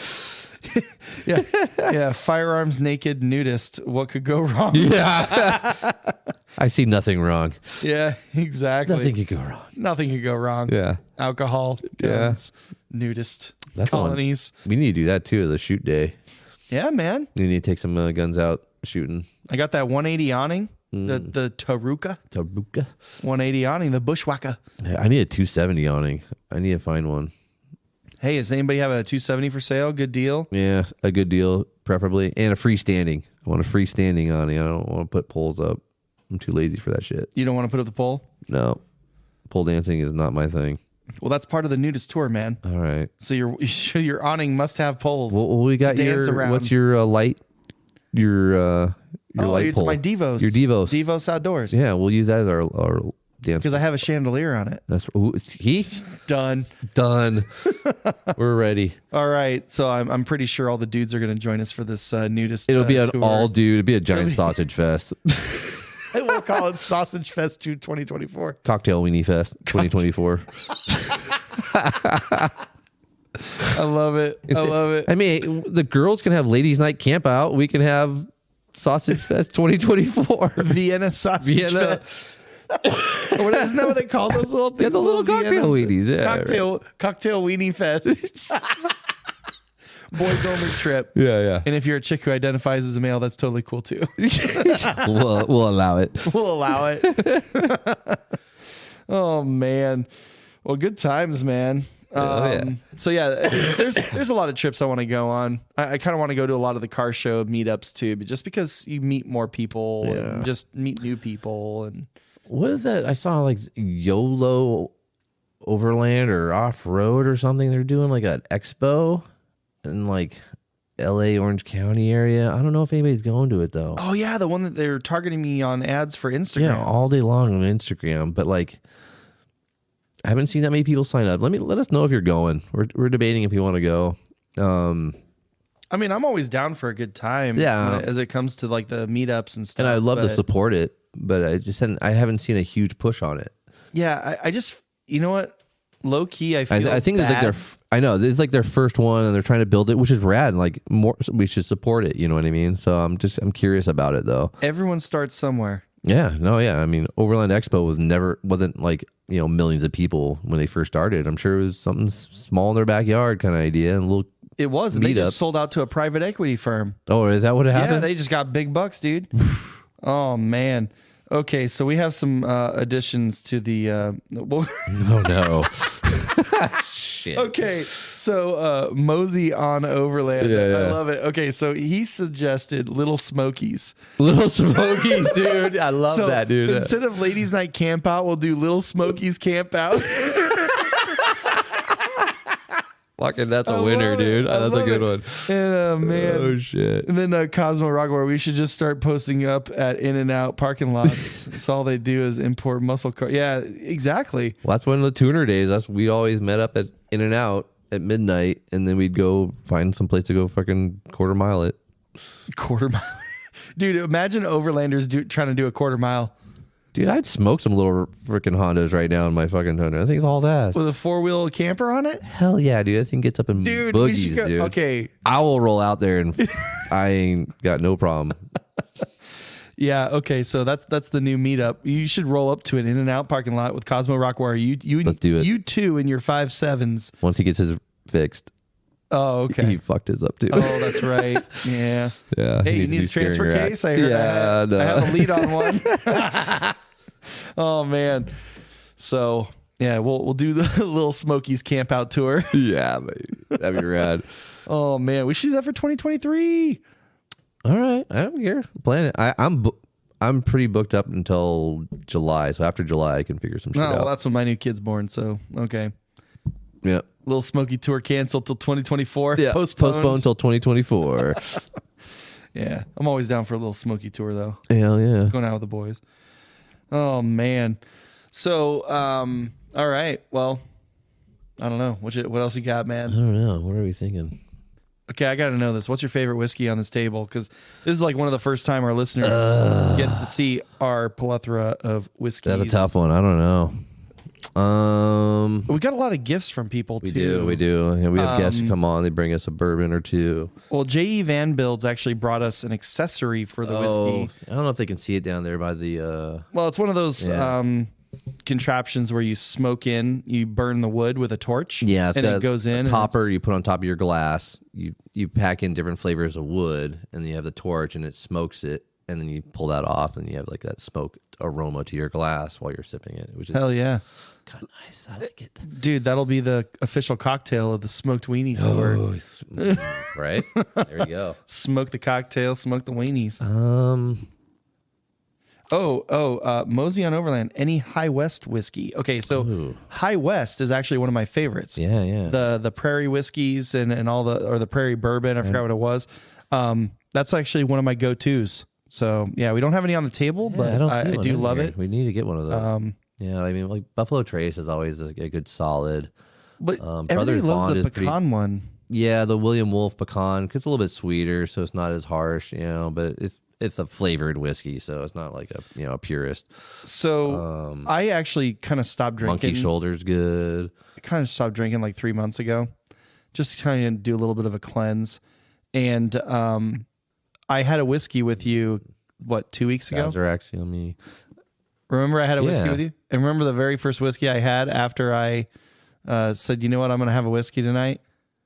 Yeah. Firearms naked nudist. What could go wrong?
Yeah. I see nothing wrong.
Yeah, exactly.
Nothing could go wrong.
Nothing could go wrong.
Yeah.
Alcohol, guns, nudist, colonies.
We need to do that too, the shoot day.
Yeah, man.
You need to take some guns out shooting.
I got that 180 awning. The Taruka 180 awning, the Bushwhacker.
I need a 270 awning. I need to find one.
Hey, does anybody have a 270 for sale? Good deal.
Yeah, a good deal, preferably, and a freestanding. I want a freestanding awning. I don't want to put poles up. I'm too lazy for that shit.
You don't want to put up the pole?
No, pole dancing is not my thing.
Well, that's part of the nudist tour, man.
All right.
So your awning must have poles.
Well, we got what's your light? Your light pole.
My Devos.
Your Devos.
Devos Outdoors.
Yeah, we'll use that as our dance.
Because I have a chandelier on it.
That's
done.
We're ready.
All right. So I'm pretty sure all the dudes are going to join us for this nudist.
It'll be an
tour.
all dude. It'll be a giant sausage fest.
We'll call it Sausage Fest 2024.
Cocktail Weenie Fest 2024.
I love it.
I mean, the girls can have ladies' night camp out. We can have Sausage Fest 2024.
Vienna Sausage Fest. Isn't that what they call those little things?
Yeah, the little cocktail weenies. Yeah,
cocktail weenie fest. Boys only trip.
Yeah.
And if you're a chick who identifies as a male, that's totally cool too.
We'll allow it.
We'll allow it. Oh man. Well, good times, man. So there's a lot of trips I want to go on. I kind of want to go to a lot of the car show meetups too, but just because you meet more people and just meet new people. And
what is that? I saw like YOLO Overland or Off Road or something. They're doing like an expo in like LA, Orange County area. I don't know if anybody's going to it though.
Oh yeah, the one that they're targeting me on ads for Instagram.
Yeah, all day long on Instagram, but like I haven't seen that many people sign up. Let us know if you're going. We're debating if you want to go.
I mean, I'm always down for a good time.
Yeah,
as it comes to like the meetups and stuff.
And I love to support it, but I haven't seen a huge push on it.
Yeah, I just you know what, low key, I think
it's like I know it's like their first one, and they're trying to build it, which is rad. And like more, we should support it. You know what I mean? So I'm curious about it though.
Everyone starts somewhere.
Yeah, I mean, Overland Expo wasn't like, millions of people when they first started. I'm sure it was something small in their backyard kind of idea. And a little
It was. And they just sold out to a private equity firm.
Oh, is that what happened?
Yeah, they just got big bucks, dude. Oh, man. Okay, so we have some additions to the...
Oh, no. Shit.
Okay, so Mosey on Overland.
Yeah.
I love it. Okay, so he suggested Little Smokies.
Little Smokies, dude. I love that, dude.
Instead of Ladies Night Camp Out, we'll do Little Smokies Camp Out.
Fucking, that's a winner, dude. That's a good one.
And man,
Oh shit.
and then Cosmo Rockaware, we should just start posting up at In-N-Out parking lots. That's all they do is import muscle car. Yeah, exactly.
Well, that's one of the tuner days. We always met up at In-N-Out at midnight, and then we'd go find some place to go fucking quarter mile it.
Quarter mile. Dude, imagine Overlanders trying to do a quarter mile.
Dude, I'd smoke some little freaking Hondas right now in my fucking Tundra. I think it's all that.
With a 4-wheel camper on it?
Hell yeah, dude. That thing gets up in
Dude,
boogies, dude.
Okay.
I will roll out there and I ain't got no problem.
Yeah, okay, so that's the new meetup. You should roll up to an In-N-Out parking lot with Cosmo Rockaware.
Let's do it.
You two in your 5.7s.
Once he gets his fixed.
Oh, okay.
He fucked his up too.
Oh, that's right. Yeah.
Yeah.
Hey, you need a transfer case? I heard I have a lead on one. Oh man. So yeah, we'll do the little Smokies camp out tour.
Yeah, that'd be rad.
Oh man, we should do that for 2023.
All right, I don't care. Plan it. I'm pretty booked up until July, so after July I can figure some shit out.
Well, that's when my new kid's born. So okay.
Yeah.
Little Smoky tour canceled till 2024.
Yeah. Postponed until 2024.
Yeah, I'm always down for a little Smoky tour though.
Hell yeah.
Going out with the boys. Oh man. So all right. Well, I don't know. What else you got, man?
I don't know. What are we thinking?
Okay, I got to know this. What's your favorite whiskey on this table? Because this is like one of the first time our listeners gets to see our plethora of whiskeys.
That's a tough one. I don't know.
We got a lot of gifts from people too.
We do. Yeah, we have guests who come on. They bring us a bourbon or two.
Well, J.E. Van Builds actually brought us an accessory for the whiskey.
I don't know if they can see it down there by the.
Well, it's one of those contraptions where you smoke in, you burn the wood with a torch.
Yeah,
and it goes in.
A topper you put on top of your glass. You pack in different flavors of wood, and then you have the torch, and it smokes it, and then you pull that off, and you have like that smoke aroma to your glass while you're sipping it. Which is
hell yeah.
Kind of nice. I like it.
Dude, that'll be the official cocktail of the Smoked Weenies tour.
Right? There we go.
Smoke the cocktail, smoke the weenies. Mosey on Overland, any High West whiskey. Okay, so High West is actually one of my favorites.
Yeah, yeah.
The Prairie whiskeys and all the Prairie bourbon, I forgot what it was. That's actually one of my go-tos. So, yeah, we don't have any on the table, but I do love it.
We need to get one of those. Yeah, I mean, like Buffalo Trace is always a good solid.
But everybody loves the pecan one.
Yeah, the William Wolf pecan, cause it's a little bit sweeter, so it's not as harsh, but it's a flavored whiskey, so it's not like a purist.
So I actually kind of stopped drinking.
Monkey Shoulder's good.
I kind of stopped drinking like 3 months ago, just to kind of do a little bit of a cleanse. And I had a whiskey with you, 2 weeks ago?
Sazerac, on me.
Remember I had a whiskey with you? And remember the very first whiskey I had after I said, you know what, I'm going to have a whiskey tonight?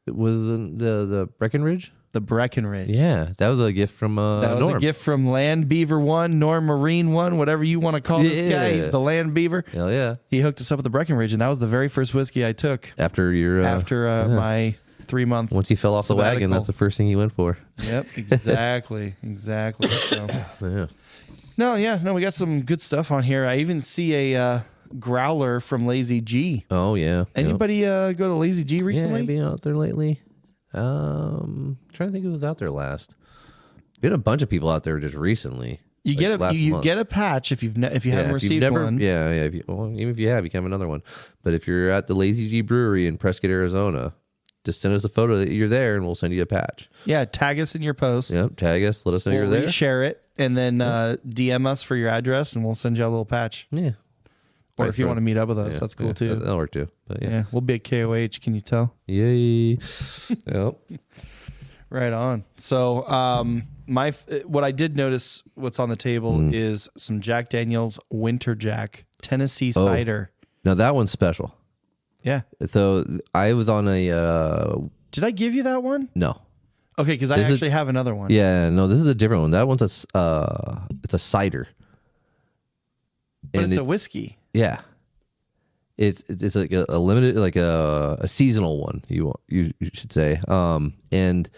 It was the Breckenridge?
The Breckenridge.
Yeah, that was a gift from
That was
Norm.
a gift from Land Beaver 1, Norm Marine 1, whatever you want to call this guy. He's the Land Beaver.
Hell yeah.
He hooked us up with the Breckenridge, and that was the very first whiskey I took.
After
my 3-month
Once he fell off the wagon, that's the first thing he went for.
Yep, exactly. So.
Yeah.
No, we got some good stuff on here. I even see a growler from Lazy G.
Oh, yeah.
Anybody go to Lazy G recently?
Yeah, I've been out there lately. Trying to think who was out there last. We had a bunch of people out there just recently.
You get a patch if you haven't received one.
Yeah. Even if you have, you can have another one. But if you're at the Lazy G Brewery in Prescott, Arizona, just send us a photo that you're there, and we'll send you a patch.
Yeah, tag us in your post.
Yep, tag us. Let us know you're there.
Share it, and then DM us for your address, and we'll send you a little patch.
Yeah.
Or if you want to meet up with us, that's cool too.
That'll work too. But yeah,
we'll be at KOH. Can you tell?
Yay! Yep.
Right on. So, what I did notice, what's on the table is some Jack Daniel's Winter Jack Tennessee cider.
Now that one's special.
Yeah.
So I was on a.
Did I give you that one?
No.
Okay, because I actually have another one.
Yeah, no, this is a different one. That one's it's a cider.
But it's a whiskey.
Yeah. It's like a limited, like a seasonal one. You should say. And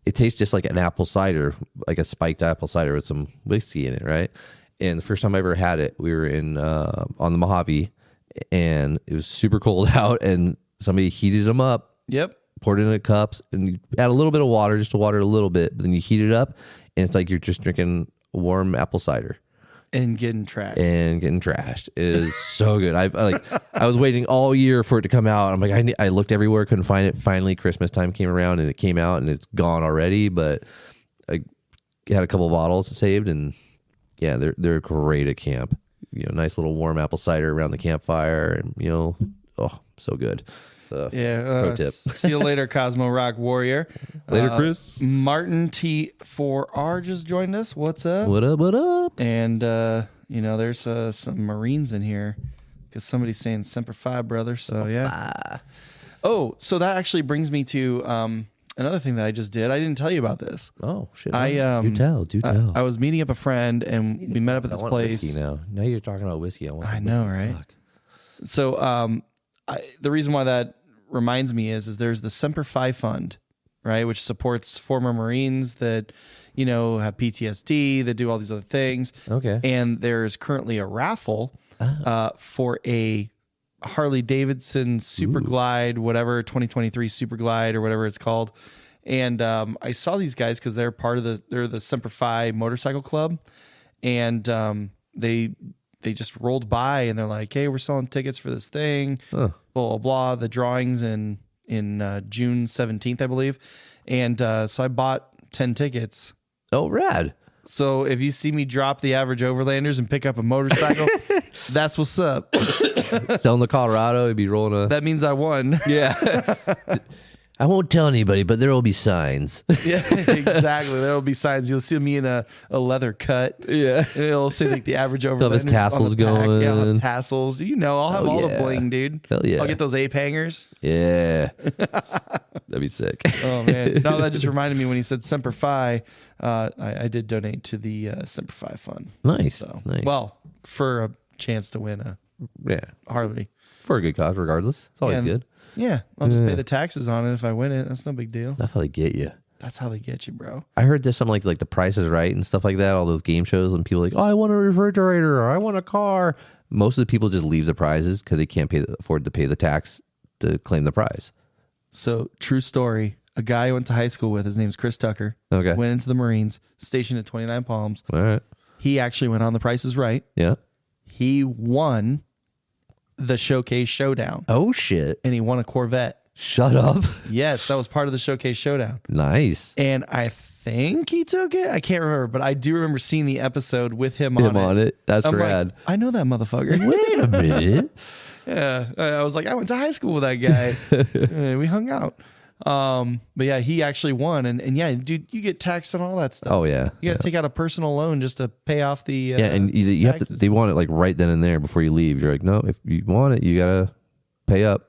it tastes just like an apple cider, like a spiked apple cider with some whiskey in it, right? And the first time I ever had it, we were on the Mojave, and it was super cold out, and somebody heated them up.
Yep.
pour it into cups, and you add a little bit of water, just to water it a little bit. But then you heat it up, and it's like you're just drinking warm apple cider.
And getting trashed.
It is so good. I was waiting all year for it to come out. I'm like, I looked everywhere, couldn't find it. Finally, Christmas time came around and it came out, and it's gone already. But I had a couple of bottles saved, and yeah, they're great at camp. Nice little warm apple cider around the campfire, and oh, so good. So, pro tip.
See you later, Cosmo Rock Warrior.
Later, Chris.
Martin T4R just joined us. What's up?
What up? What up?
And there's some Marines in here because somebody's saying Semper Fi, brother. So yeah. Oh, so that actually brings me to another thing that I just did. I didn't tell you about this.
Oh shit! Do tell.
I was meeting up a friend, and we met up at this place.
Whiskey now you're talking about whiskey.
I know, right? Fuck. So the reason why that reminds me is there's the Semper Fi Fund, right, which supports former Marines that have PTSD, that do all these other things.
Okay.
And there's currently a raffle for a Harley Davidson Super Glide, whatever, 2023 Super Glide or whatever it's called. And I saw these guys because they're the Semper Fi motorcycle club, and they just rolled by and they're like, hey, we're selling tickets for this thing, blah, blah, blah. The drawing's in June 17th, I believe. And so I bought 10 tickets.
Oh, rad.
So if you see me drop the average Overlanders and pick up a motorcycle, that's what's up.
Selling the Colorado, you'd be rolling
That means I won.
Yeah. I won't tell anybody, but there will be signs.
Yeah, exactly. There will be signs. You'll see me in a leather cut.
Yeah.
And it'll say like the average Overlanders.
He'll have his tassels going.
Yeah, I'll have tassels. I'll have all the bling, dude.
Hell yeah.
I'll get those ape hangers.
Yeah. That'd be sick.
Oh, man. No, that just reminded me when he said Semper Fi, I did donate to the Semper Fi Fund.
Nice.
So,
nice.
Well, for a chance to win a Harley.
For a good cause, regardless. It's always good.
Yeah, I'll just pay the taxes on it if I win it. That's no big deal.
That's how they get you.
That's how they get you, bro.
I heard there's something like The Price is Right and stuff like that. All those game shows, and people are like, oh, I want a refrigerator, or I want a car. Most of the people just leave the prizes because they can't afford to pay the tax to claim the prize.
So, true story. A guy I went to high school with, his name's Chris Tucker.
Okay.
Went into the Marines, stationed at 29 Palms.
All right.
He actually went on The Price is Right.
Yeah.
He won the Showcase Showdown.
Oh, shit.
And he won a Corvette.
Shut up.
Yes, that was part of the Showcase Showdown.
Nice.
And I think he took it. I can't remember, but I do remember seeing the episode with him on it.
That's
I'm
rad.
Like, I know that motherfucker.
Wait a minute.
Yeah. I was like, I went to high school with that guy. We hung out. But yeah, he actually won. And yeah, dude, you get taxed on all that stuff.
Oh, yeah.
You got to take out a personal loan just to pay off the
yeah, and you have to, they want it like right then and there before you leave. You're like, no, if you want it, you got to pay up.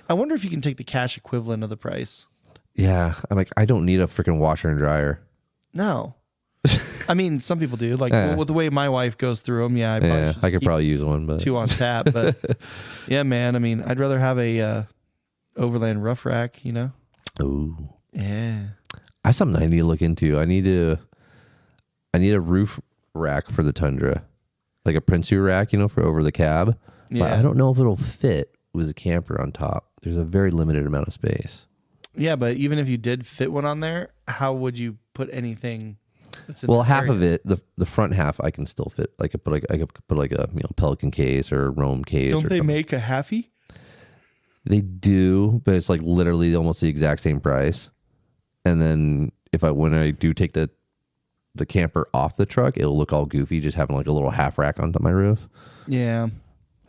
I wonder if you can take the cash equivalent of the price.
Yeah. I'm like, I don't need a freaking washer and dryer.
No. I mean, some people do. Like with the way my wife goes through them,
I could probably use one, but
2 on tap. But yeah, man. I mean, I'd rather have a Overland rough rack,
Oh.
Yeah.
That's something I need to look into. I need a roof rack for the Tundra. Like a Prinsu rack, for over the cab.
Yeah.
But I don't know if it'll fit with a camper on top. There's a very limited amount of space.
Yeah, but even if you did fit one on there, how would you put anything?
Well, half of it, the front half, I can still fit. I could put a Pelican case or a Rome case.
Don't they make a halfie?
They do, but it's like literally almost the exact same price. And then when I do take the camper off the truck, it'll look all goofy, just having like a little half rack on top of my roof.
Yeah.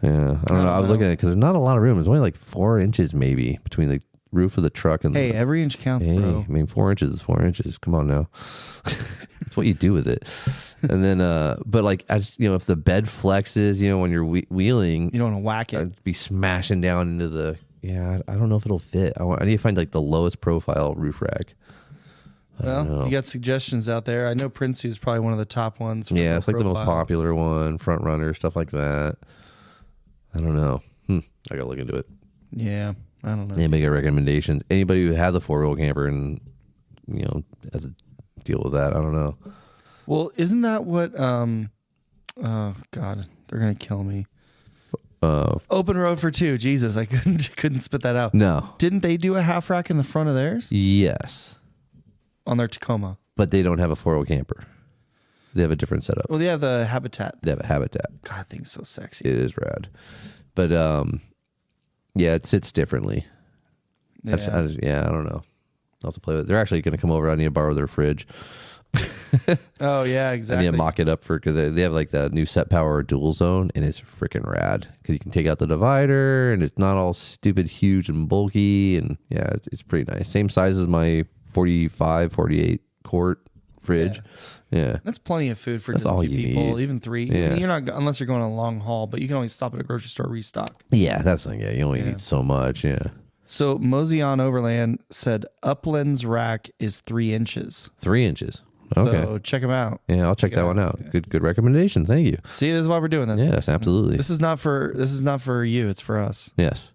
Yeah, I don't know. I was looking at it because there's not a lot of room. There's only like 4 inches maybe between the roof of the truck and
every inch counts, bro.
I mean, 4 inches is 4 inches. Come on now. That's what you do with it. And then, but like, I just, if the bed flexes, when you're wheeling,
you don't want to whack it.
I'd be smashing down into the, I don't know if it'll fit. I need to find like the lowest profile roof rack.
Well, you got suggestions out there. I know Prinsu is probably one of the top ones.
Yeah, it's like the most popular one, front runner, stuff like that. I don't know. I gotta look into it.
Yeah, I don't know.
Anybody got recommendations? Anybody who has a 4-wheel camper and has to deal with that? I don't know.
Well, isn't that what? Oh God, they're gonna kill me. Open road for two. Jesus, I couldn't spit that out.
No.
Didn't they do a half rack in the front of theirs
Yes.
on their Tacoma?
But they don't have a 4-wheel camper. They have a different setup.
Well, they have the Habitat.
They have a Habitat.
God, that thing's so sexy.
It is rad. But yeah, it sits differently.
Yeah.
I don't know. I'll have to play with it. They're actually going to come over. I need to borrow their fridge.
Oh, yeah,
I
exactly.
need to mock it up because they have like that new Set Power dual zone, and it's freaking rad because you can take out the divider and it's not all stupid huge and bulky, and yeah, it's pretty nice. Same size as my 45, 48 quart fridge. Yeah.
That's plenty of food for
That's
just
all
two
you
people,
need.
even three.
Yeah.
I mean, you're not, unless you're going on a long haul, but you can always stop at a grocery store, restock.
Yeah, that's the thing. Yeah, you only need so much. Yeah.
So Mosey on Overland said Upland's rack is 3 inches.
3 inches. Okay.
So check them out.
Yeah, I'll check that one out. Good recommendation. Thank you.
See, this is why we're doing this.
Yes, absolutely.
This is not for you. It's for us.
Yes.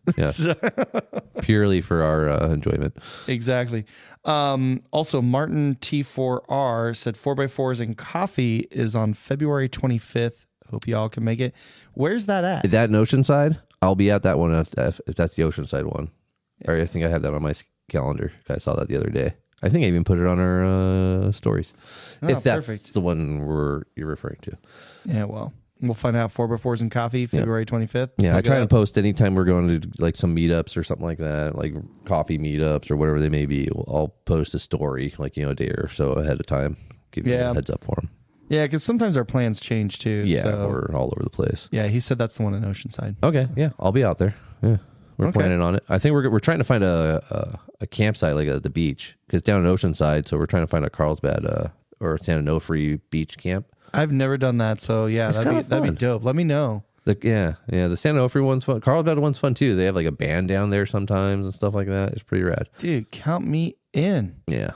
Purely for our enjoyment.
Exactly. Also, Martin T4R said 4x4s and coffee is on February 25th. Hope y'all can make it. Where's that at?
Is that an Oceanside? I'll be at that one if that's the Oceanside one. Or I think I have that on my calendar. I saw that the other day. I think I even put it on our stories.
Oh,
if that's
perfect.
the one you're referring to.
Yeah, well, we'll find out. 4x4s and coffee, February 25th.
Yeah,
Look
I try
it
and
up.
post anytime we're going to like some meetups or something like that, like coffee meetups or whatever they may be. I'll post a story like, a day or so ahead of time. Give you a heads up for them.
Yeah, because sometimes our plans change too.
Yeah,
so.
we're all over the place.
Yeah, he said that's the one in Oceanside.
Okay, yeah, I'll be out there. Yeah, we're planning on it. I think we're trying to find a campsite like at the beach because down in Oceanside, so we're trying to find a Carlsbad or San Onofre beach camp.
I've never done that, so yeah, that'd be dope. Let me know.
The San Onofre one's fun. Carlsbad one's fun too. They have like a band down there sometimes and stuff like that. It's pretty rad.
Dude, count me in.
Yeah.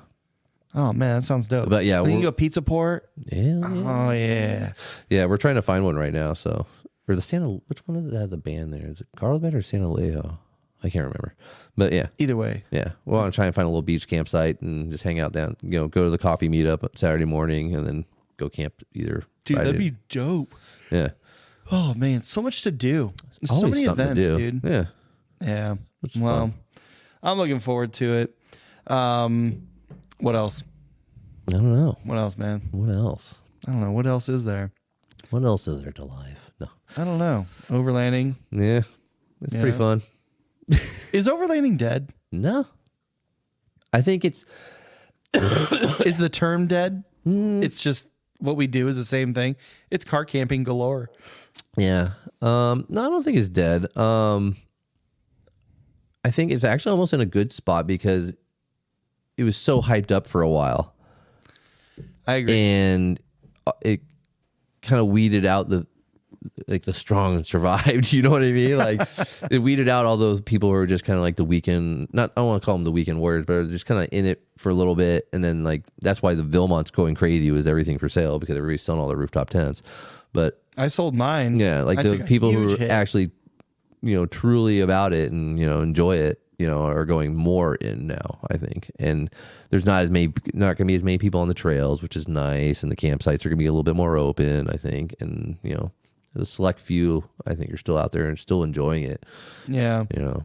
Oh man, that sounds dope.
But yeah,
we can go pizza port.
Yeah.
Oh yeah.
Yeah, we're trying to find one right now. So, or which one is it that has a band there? Is it Carlsbad or San Alejo? I can't remember. But yeah.
Either way.
Yeah. Well, I'm trying to find a little beach campsite and just hang out down, go to the coffee meetup Saturday morning and then go camp either.
Dude,
Friday.
that'd be dope.
Yeah.
Oh man, so much to do. There's so
Always
many
something
events,
to do.
dude.
Yeah.
Yeah.
Which is
Well,
fun.
I'm looking forward to it. What else?
I don't know.
What else, man?
What else?
I don't know. What else is there?
What else is there to life? No.
I don't know. Overlanding.
Yeah. It's pretty fun.
Is overlanding dead?
No. I think it's
Is the term dead? It's just what we do is the same thing. It's car camping galore.
yeah. No, I don't think it's dead. I think it's actually almost in a good spot because it was so hyped up for a while.
I agree.
And it kind of weeded out the strong and survived. You know what I mean? Like it weeded out all those people who were just kind of like the weekend. I don't want to call them the weekend warriors, but just kind of in it for a little bit. And then like that's why the Vilmont's going crazy with everything for sale because everybody's selling all their rooftop tents. But
I sold mine.
yeah, like
I
the
took a
people who
huge
are
hit.
actually truly about it and enjoy it. Are going more in now, I think. And there's not going to be as many people on the trails, which is nice. And the campsites are going to be a little bit more open, I think. And, the select few, I think, are still out there and still enjoying it.
Yeah. No,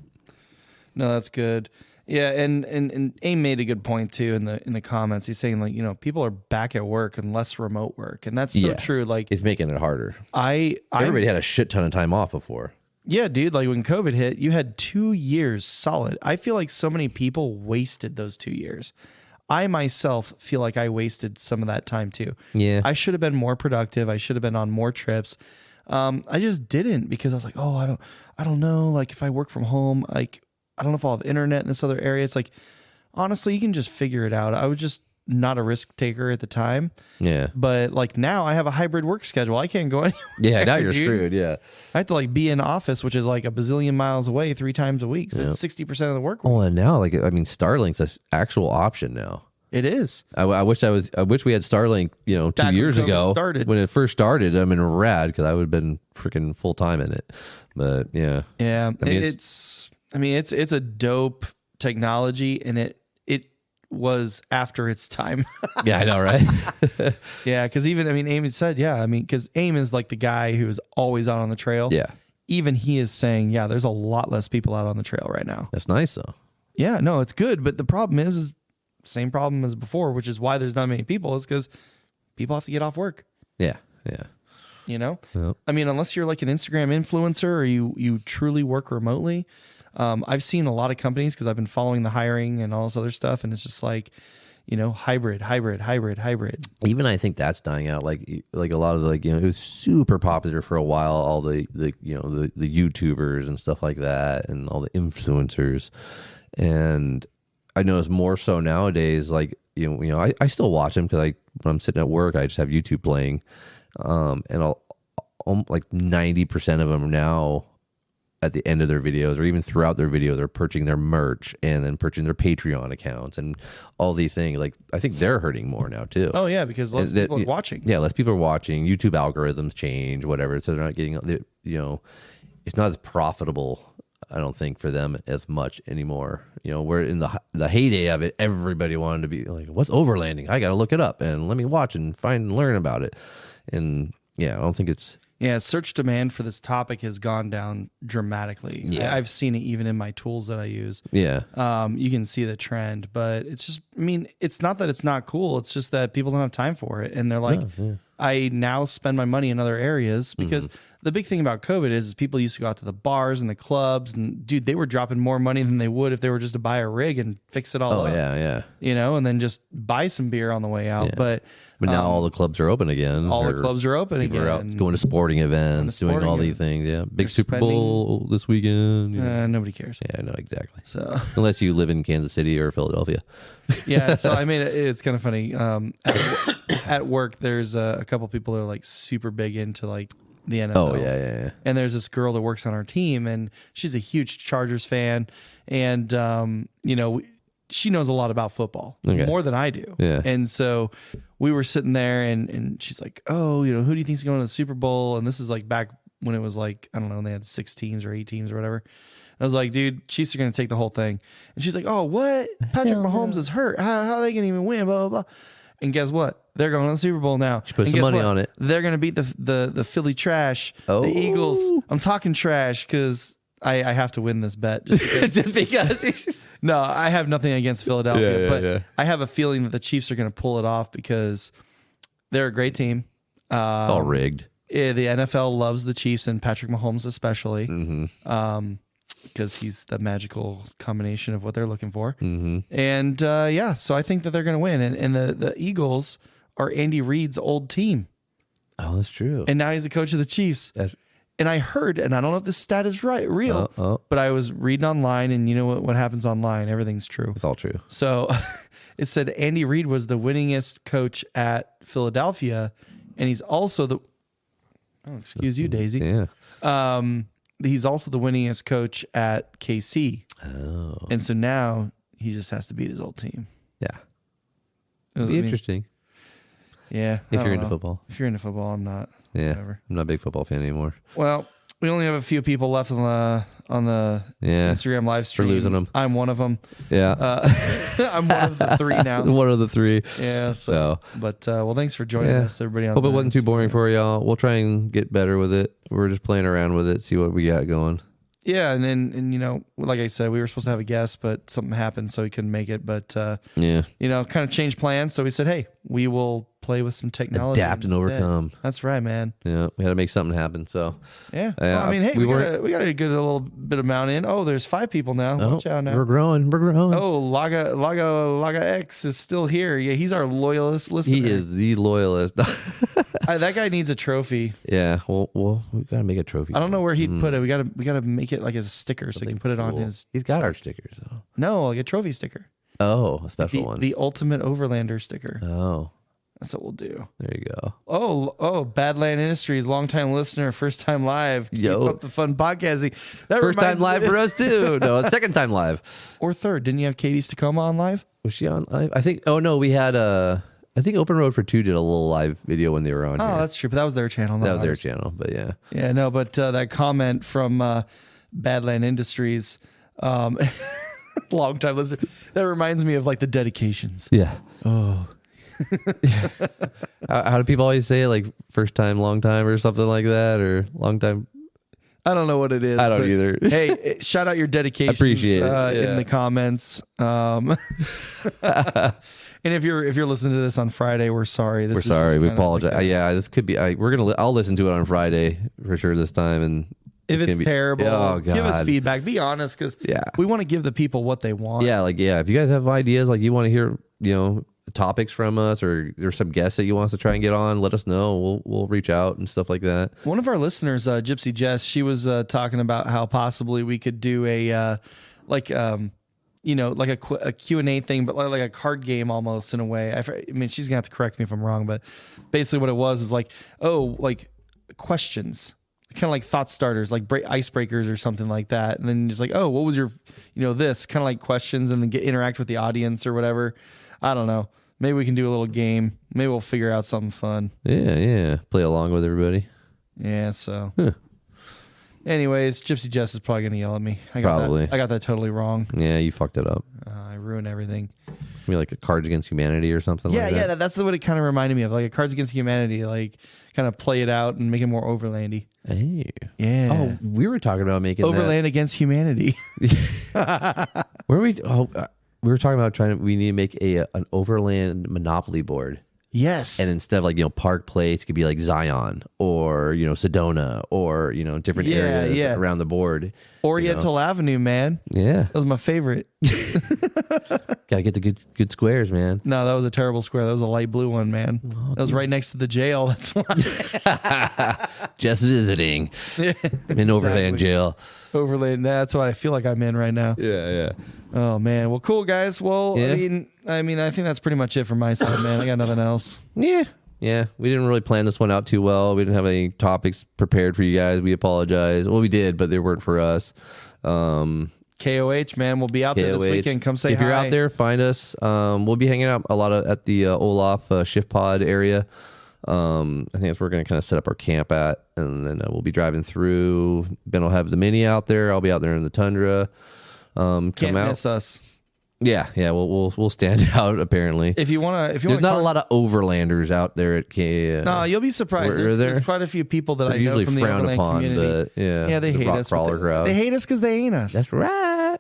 that's good. Yeah. And Aim made a good point too in the comments. He's saying like, people are back at work and less remote work. And that's so true. Like
it's making it harder.
Everybody
had a shit ton of time off before.
Yeah, dude, like when COVID hit, you had 2 years solid. I feel like so many people wasted those 2 years. I myself feel like I wasted some of that time too.
Yeah.
I should have been more productive. I should have been on more trips. I just didn't because I was like, oh, I don't know. Like if I work from home, like I don't know if I'll have internet in this other area. It's like, honestly, you can just figure it out. I was just not a risk taker at the time.
Yeah.
But like now I have a hybrid work schedule. I can't go anywhere.
Yeah, now you're
dude.
screwed. Yeah.
I have to like be in office, which is like a bazillion miles away 3 times a week. So that's 60% of the work week.
Oh, and now Starlink's an actual option now.
It is.
I wish we had Starlink, 2
Back when
years
COVID
ago
started.
when it first started. I mean, rad because I would have been freaking full time in it. But yeah,
Yeah.
I mean,
it's a dope technology and it was after its time.
yeah, I know, right?
Yeah. Cause even, Aim had said, because Aim is like the guy who is always out on the trail.
Yeah,
even he is saying, yeah, there's a lot less people out on the trail right now.
That's nice though.
Yeah, no, it's good. But the problem is same problem as before, which is why there's not many people, is because people have to get off work.
Yeah.
You know,
Yep.
I mean, unless you're like an Instagram influencer or you truly work remotely. I've seen a lot of companies, because I've been following the hiring and all this other stuff, and it's just like, you know, hybrid.
Even I think that's dying out. Like a lot of it was super popular for a while. All the YouTubers and stuff like that, and all the influencers. And I notice more so nowadays. Like I still watch them because when I'm sitting at work, I just have YouTube playing. And I'll like 90% of them now at the end of their videos, or even throughout their videos, are purchasing their merch and then purchasing their Patreon accounts and all these things. Like I think they're hurting more now too.
Oh yeah, because less people are watching.
Yeah, less people are watching. YouTube algorithms change, whatever, so they're not getting. It's not as profitable, I don't think, for them as much anymore. Where in the heyday of it, everybody wanted to be like, "What's overlanding? I got to look it up and let me watch and find and learn about it." And yeah, I don't think it's.
Yeah, search demand for this topic has gone down dramatically.
Yeah.
I've seen it even in my tools that I use.
Yeah.
You can see the trend, but it's just, I mean, it's not that it's not cool. It's just that people don't have time for it. And they're like, I now spend my money in other areas, because the big thing about COVID is people used to go out to the bars and the clubs, and dude, they were dropping more money than they would if they were just to buy a rig and fix it all up.
Yeah.
And then just buy some beer on the way out.
Yeah. But now all the clubs are open again.
All the clubs are open again.
People are out going to sporting events, doing all these things. Yeah. Big Super Bowl this weekend.
Nobody cares.
Yeah, no, exactly.
So
unless you live in Kansas City or Philadelphia.
Yeah. So I mean, it's kind of funny. At work, there's a couple people that are like super big into like the NFL.
Oh, yeah.
And there's this girl that works on our team, and she's a huge Chargers fan. And, she knows a lot about football, more than I do.
Yeah.
And so we were sitting there, and she's like, oh, who do you think's going to the Super Bowl? And this is like back when it was like, I don't know, when they had 6 teams or 8 teams or whatever. I was like, dude, Chiefs are going to take the whole thing. And she's like, oh, what? Patrick Mahomes is hurt. How are they going to even win? Blah, blah, blah. And guess what? They're going to the Super Bowl now.
She put some money on it.
They're going to beat the Philly trash,
the
Eagles. I'm talking trash because I have to win this bet.
Just because.
No, I have nothing against Philadelphia, but
yeah.
I have a feeling that the Chiefs are going to pull it off because they're a great team.
It's all rigged.
The NFL loves the Chiefs and Patrick Mahomes especially. Because he's the magical combination of what they're looking for. And so I think that they're going to win. And the Eagles are Andy Reid's old team.
Oh, that's true.
And now he's the coach of the Chiefs. And I heard, and I don't know if this stat is real, but I was reading online, and you know what happens online? Everything's true.
It's all true.
So it said Andy Reid was the winningest coach at Philadelphia, and he's also the... Oh, excuse you, Daisy.
Yeah.
He's also the winningest coach at KC.
Oh.
And so now he just has to beat his old team.
Yeah. It'll be interesting.
Yeah.
If you're into football.
If you're into football, I'm not.
Yeah.
Whatever.
I'm not a big football fan anymore.
Well, we only have a few people left on the Instagram live stream.
We're losing them.
I'm one of them.
Yeah.
I'm one of the 3 now.
One of the 3.
Yeah. So. But well, thanks for joining us, everybody.
Hope it wasn't too boring for y'all. We'll try and get better with it. We're just playing around with it, see what we got going.
Yeah, and like I said, we were supposed to have a guest, but something happened, so he couldn't make it. But kind of changed plans. So we said, hey, we will play with some technology.
Adapt and overcome.
That's right, man.
Yeah, we had to make something happen. So
yeah, well, I mean, hey, we got a good little bit amount in. Oh, there's 5 people now. Watch out now.
We're growing.
Oh, Laga X is still here. Yeah, he's our loyalist listener.
He is the loyalist.
That guy needs a trophy.
Yeah, well, we gotta make a trophy.
I don't know where he'd put it. We gotta make it like as a sticker so he can put it on his.
He's got our stickers. So.
No, like a trophy sticker.
Oh, a special one.
The ultimate Overlander sticker.
Oh,
that's what we'll do.
There you go.
Oh, Badland Industries, long-time listener, first-time live. Keep up the fun podcasting.
First time live for us too. No, second time live.
Or third. Didn't you have Katie's Tacoma on live?
Was she on live? I think. Oh no, we had I think Open Road for 2 did a little live video when they were on.
Oh, that's true. But that was their channel.
That was their channel. But yeah.
Yeah, no. But that comment from Badland Industries, long time listener. That reminds me of like the dedications.
Yeah.
Oh.
How do people always say it? Like first time, long time, or something like that, or long time?
I don't know what it is.
I don't either.
Hey, shout out your dedication.
Appreciate it.
In the comments. And if you're listening to this on Friday, we're sorry.
We're sorry. We apologize. This could be. I'll listen to it on Friday for sure this time. And
if it's terrible,
oh, God.
give us feedback. Be honest, because we want to give the people what they want.
Yeah, if you guys have ideas, you want to hear, topics from us, or there's some guests that you want us to try and get on, let us know. We'll reach out and stuff like that.
One of our listeners, Gypsy Jess, she was talking about how possibly we could do a a Q&A thing, but like a card game almost in a way. I mean, she's gonna have to correct me if I'm wrong, but basically what it was is questions, kind of like thought starters, like icebreakers or something like that. And then just what was your, this kind of like questions, and then interact with the audience or whatever. I don't know. Maybe we can do a little game. Maybe we'll figure out something fun.
Yeah. Play along with everybody.
Yeah. So, anyways, Gypsy Jess is probably gonna yell at me. I got that totally wrong.
Yeah, you fucked it up.
I ruined everything.
Maybe like a Cards Against Humanity or something.
That's what it kind of reminded me of, like a Cards Against Humanity, kind of play it out and make it more overlandy.
Hey.
Yeah.
Oh, we were talking about making
Overland Against Humanity.
Where we? We were talking about we need to make an Overland Monopoly board.
Yes.
And instead of Park Place, it could be like Zion or, Sedona or, different areas around the board.
Oriental Avenue, man.
Yeah.
That was my favorite.
Gotta get the good squares, man.
No, that was a terrible square. That was a light blue one, man. That was right next to the jail. That's why.
Just visiting. In Overland jail.
Overland. That's what I feel like I'm in right now.
Yeah.
Oh, man. Well, cool, guys. Well, I mean, I think that's pretty much it from my side, man. I got nothing else.
Yeah. We didn't really plan this one out too well. We didn't have any topics prepared for you guys. We apologize. Well, we did, but they weren't for us.
KOH, man. We'll be out there this weekend. Come say hi.
If you're out there, find us. We'll be hanging out a lot at the Olaf Shift Pod area. I think that's where we're going to kind of set up our camp at, and then we'll be driving through. Ben will have the Mini out there. I'll be out there in the Tundra.
Can't miss us.
Yeah, we'll stand out. Apparently,
if you want to,
there's not a lot of Overlanders out there at K.
No, you'll be surprised. There's quite a few people that I know from the Overland community.
But
they hate us. They hate us because they ain't us.
That's right.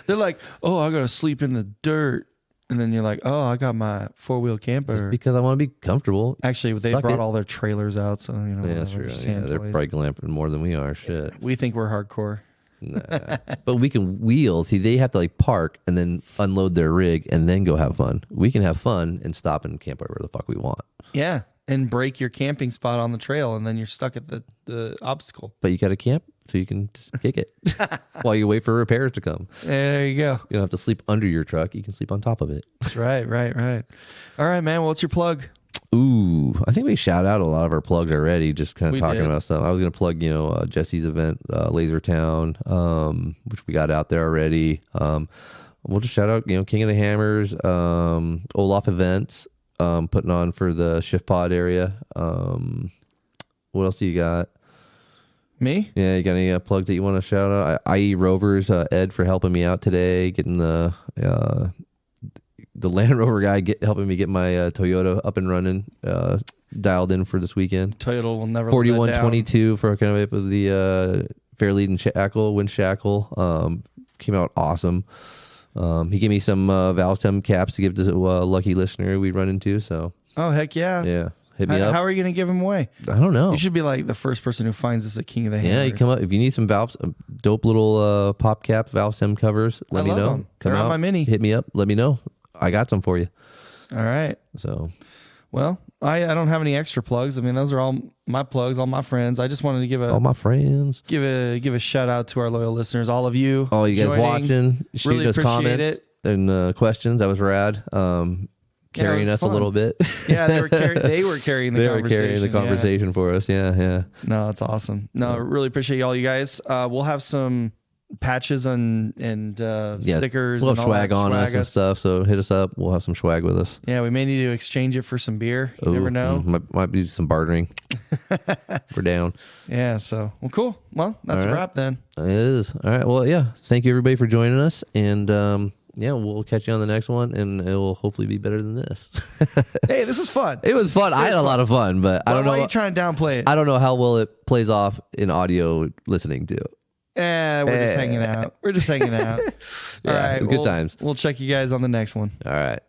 They're like, oh, I gotta sleep in the dirt. And then you're like, oh, I got my 4-wheel camper.
Just because I want to be comfortable.
Actually, they brought all their trailers out, so
that's true. They're probably glamping more than we are. Shit.
We think we're hardcore.
Nah. But we can wheel. See, they have to park and then unload their rig and then go have fun. We can have fun and stop and camp wherever the fuck we want.
Yeah, and break your camping spot on the trail, and then you're stuck at the obstacle.
But you got to camp so you can just kick it while you wait for repairs to come.
There you go.
You don't have to sleep under your truck. You can sleep on top of it.
That's right. All right, man. Well, what's your plug?
Ooh, I think we shout out a lot of our plugs already, just kind of talking about stuff. I was going to plug, Jesse's event, Laser Town, which we got out there already. We'll just shout out, King of the Hammers, Olaf Events, putting on for the Shift Pod area. What else do you got?
Me?
Yeah, you got any plugs that you want to shout out? IE Rovers, Ed for helping me out today, getting the Land Rover guy helping me get my Toyota up and running, dialed in for this weekend.
Toyota will never
4122 for hooking up with the Fairlead and Wind Shackle. Came out awesome. He gave me some valve stem caps to give to a lucky listener we run into. So.
Oh, heck yeah.
Yeah. Hit me up.
How are you going to give them away?
I don't know.
You should be like the first person who finds us at King of the Hammers.
Yeah, you come up. If you need some valves, dope little pop cap valve stem covers, let me know.
Them. They're on my Mini.
Hit me up. Let me know. I got some for you.
All right.
So,
well, I don't have any extra plugs. I mean, those are all my plugs, all my friends. I just wanted to give
all my friends
give a shout out to our loyal listeners, all of you.
All you guys watching,
really
us comments and questions. That was rad. Carrying us fun. A little bit.
Yeah, they were carrying the
conversation for us. Yeah.
No, that's awesome. No, really appreciate all you guys. We'll have some patches and stickers.
We'll have
and
swag on us and stuff. So hit us up. We'll have some swag with us.
Yeah, we may need to exchange it for some beer. You never know.
Might be some bartering. We're down.
Yeah. So cool. Well, that's a wrap then.
It is. All right. Well, yeah. Thank you everybody for joining us, and yeah, we'll catch you on the next one, and it will hopefully be better than this.
Hey, this is fun.
It was fun. I had a lot of fun, but I don't know.
Why are you trying to downplay it?
I don't know how well it plays off in audio listening to.
We're just hanging out. We're just hanging out.
Yeah,
All right.
good times.
We'll check you guys on the next one.
All right.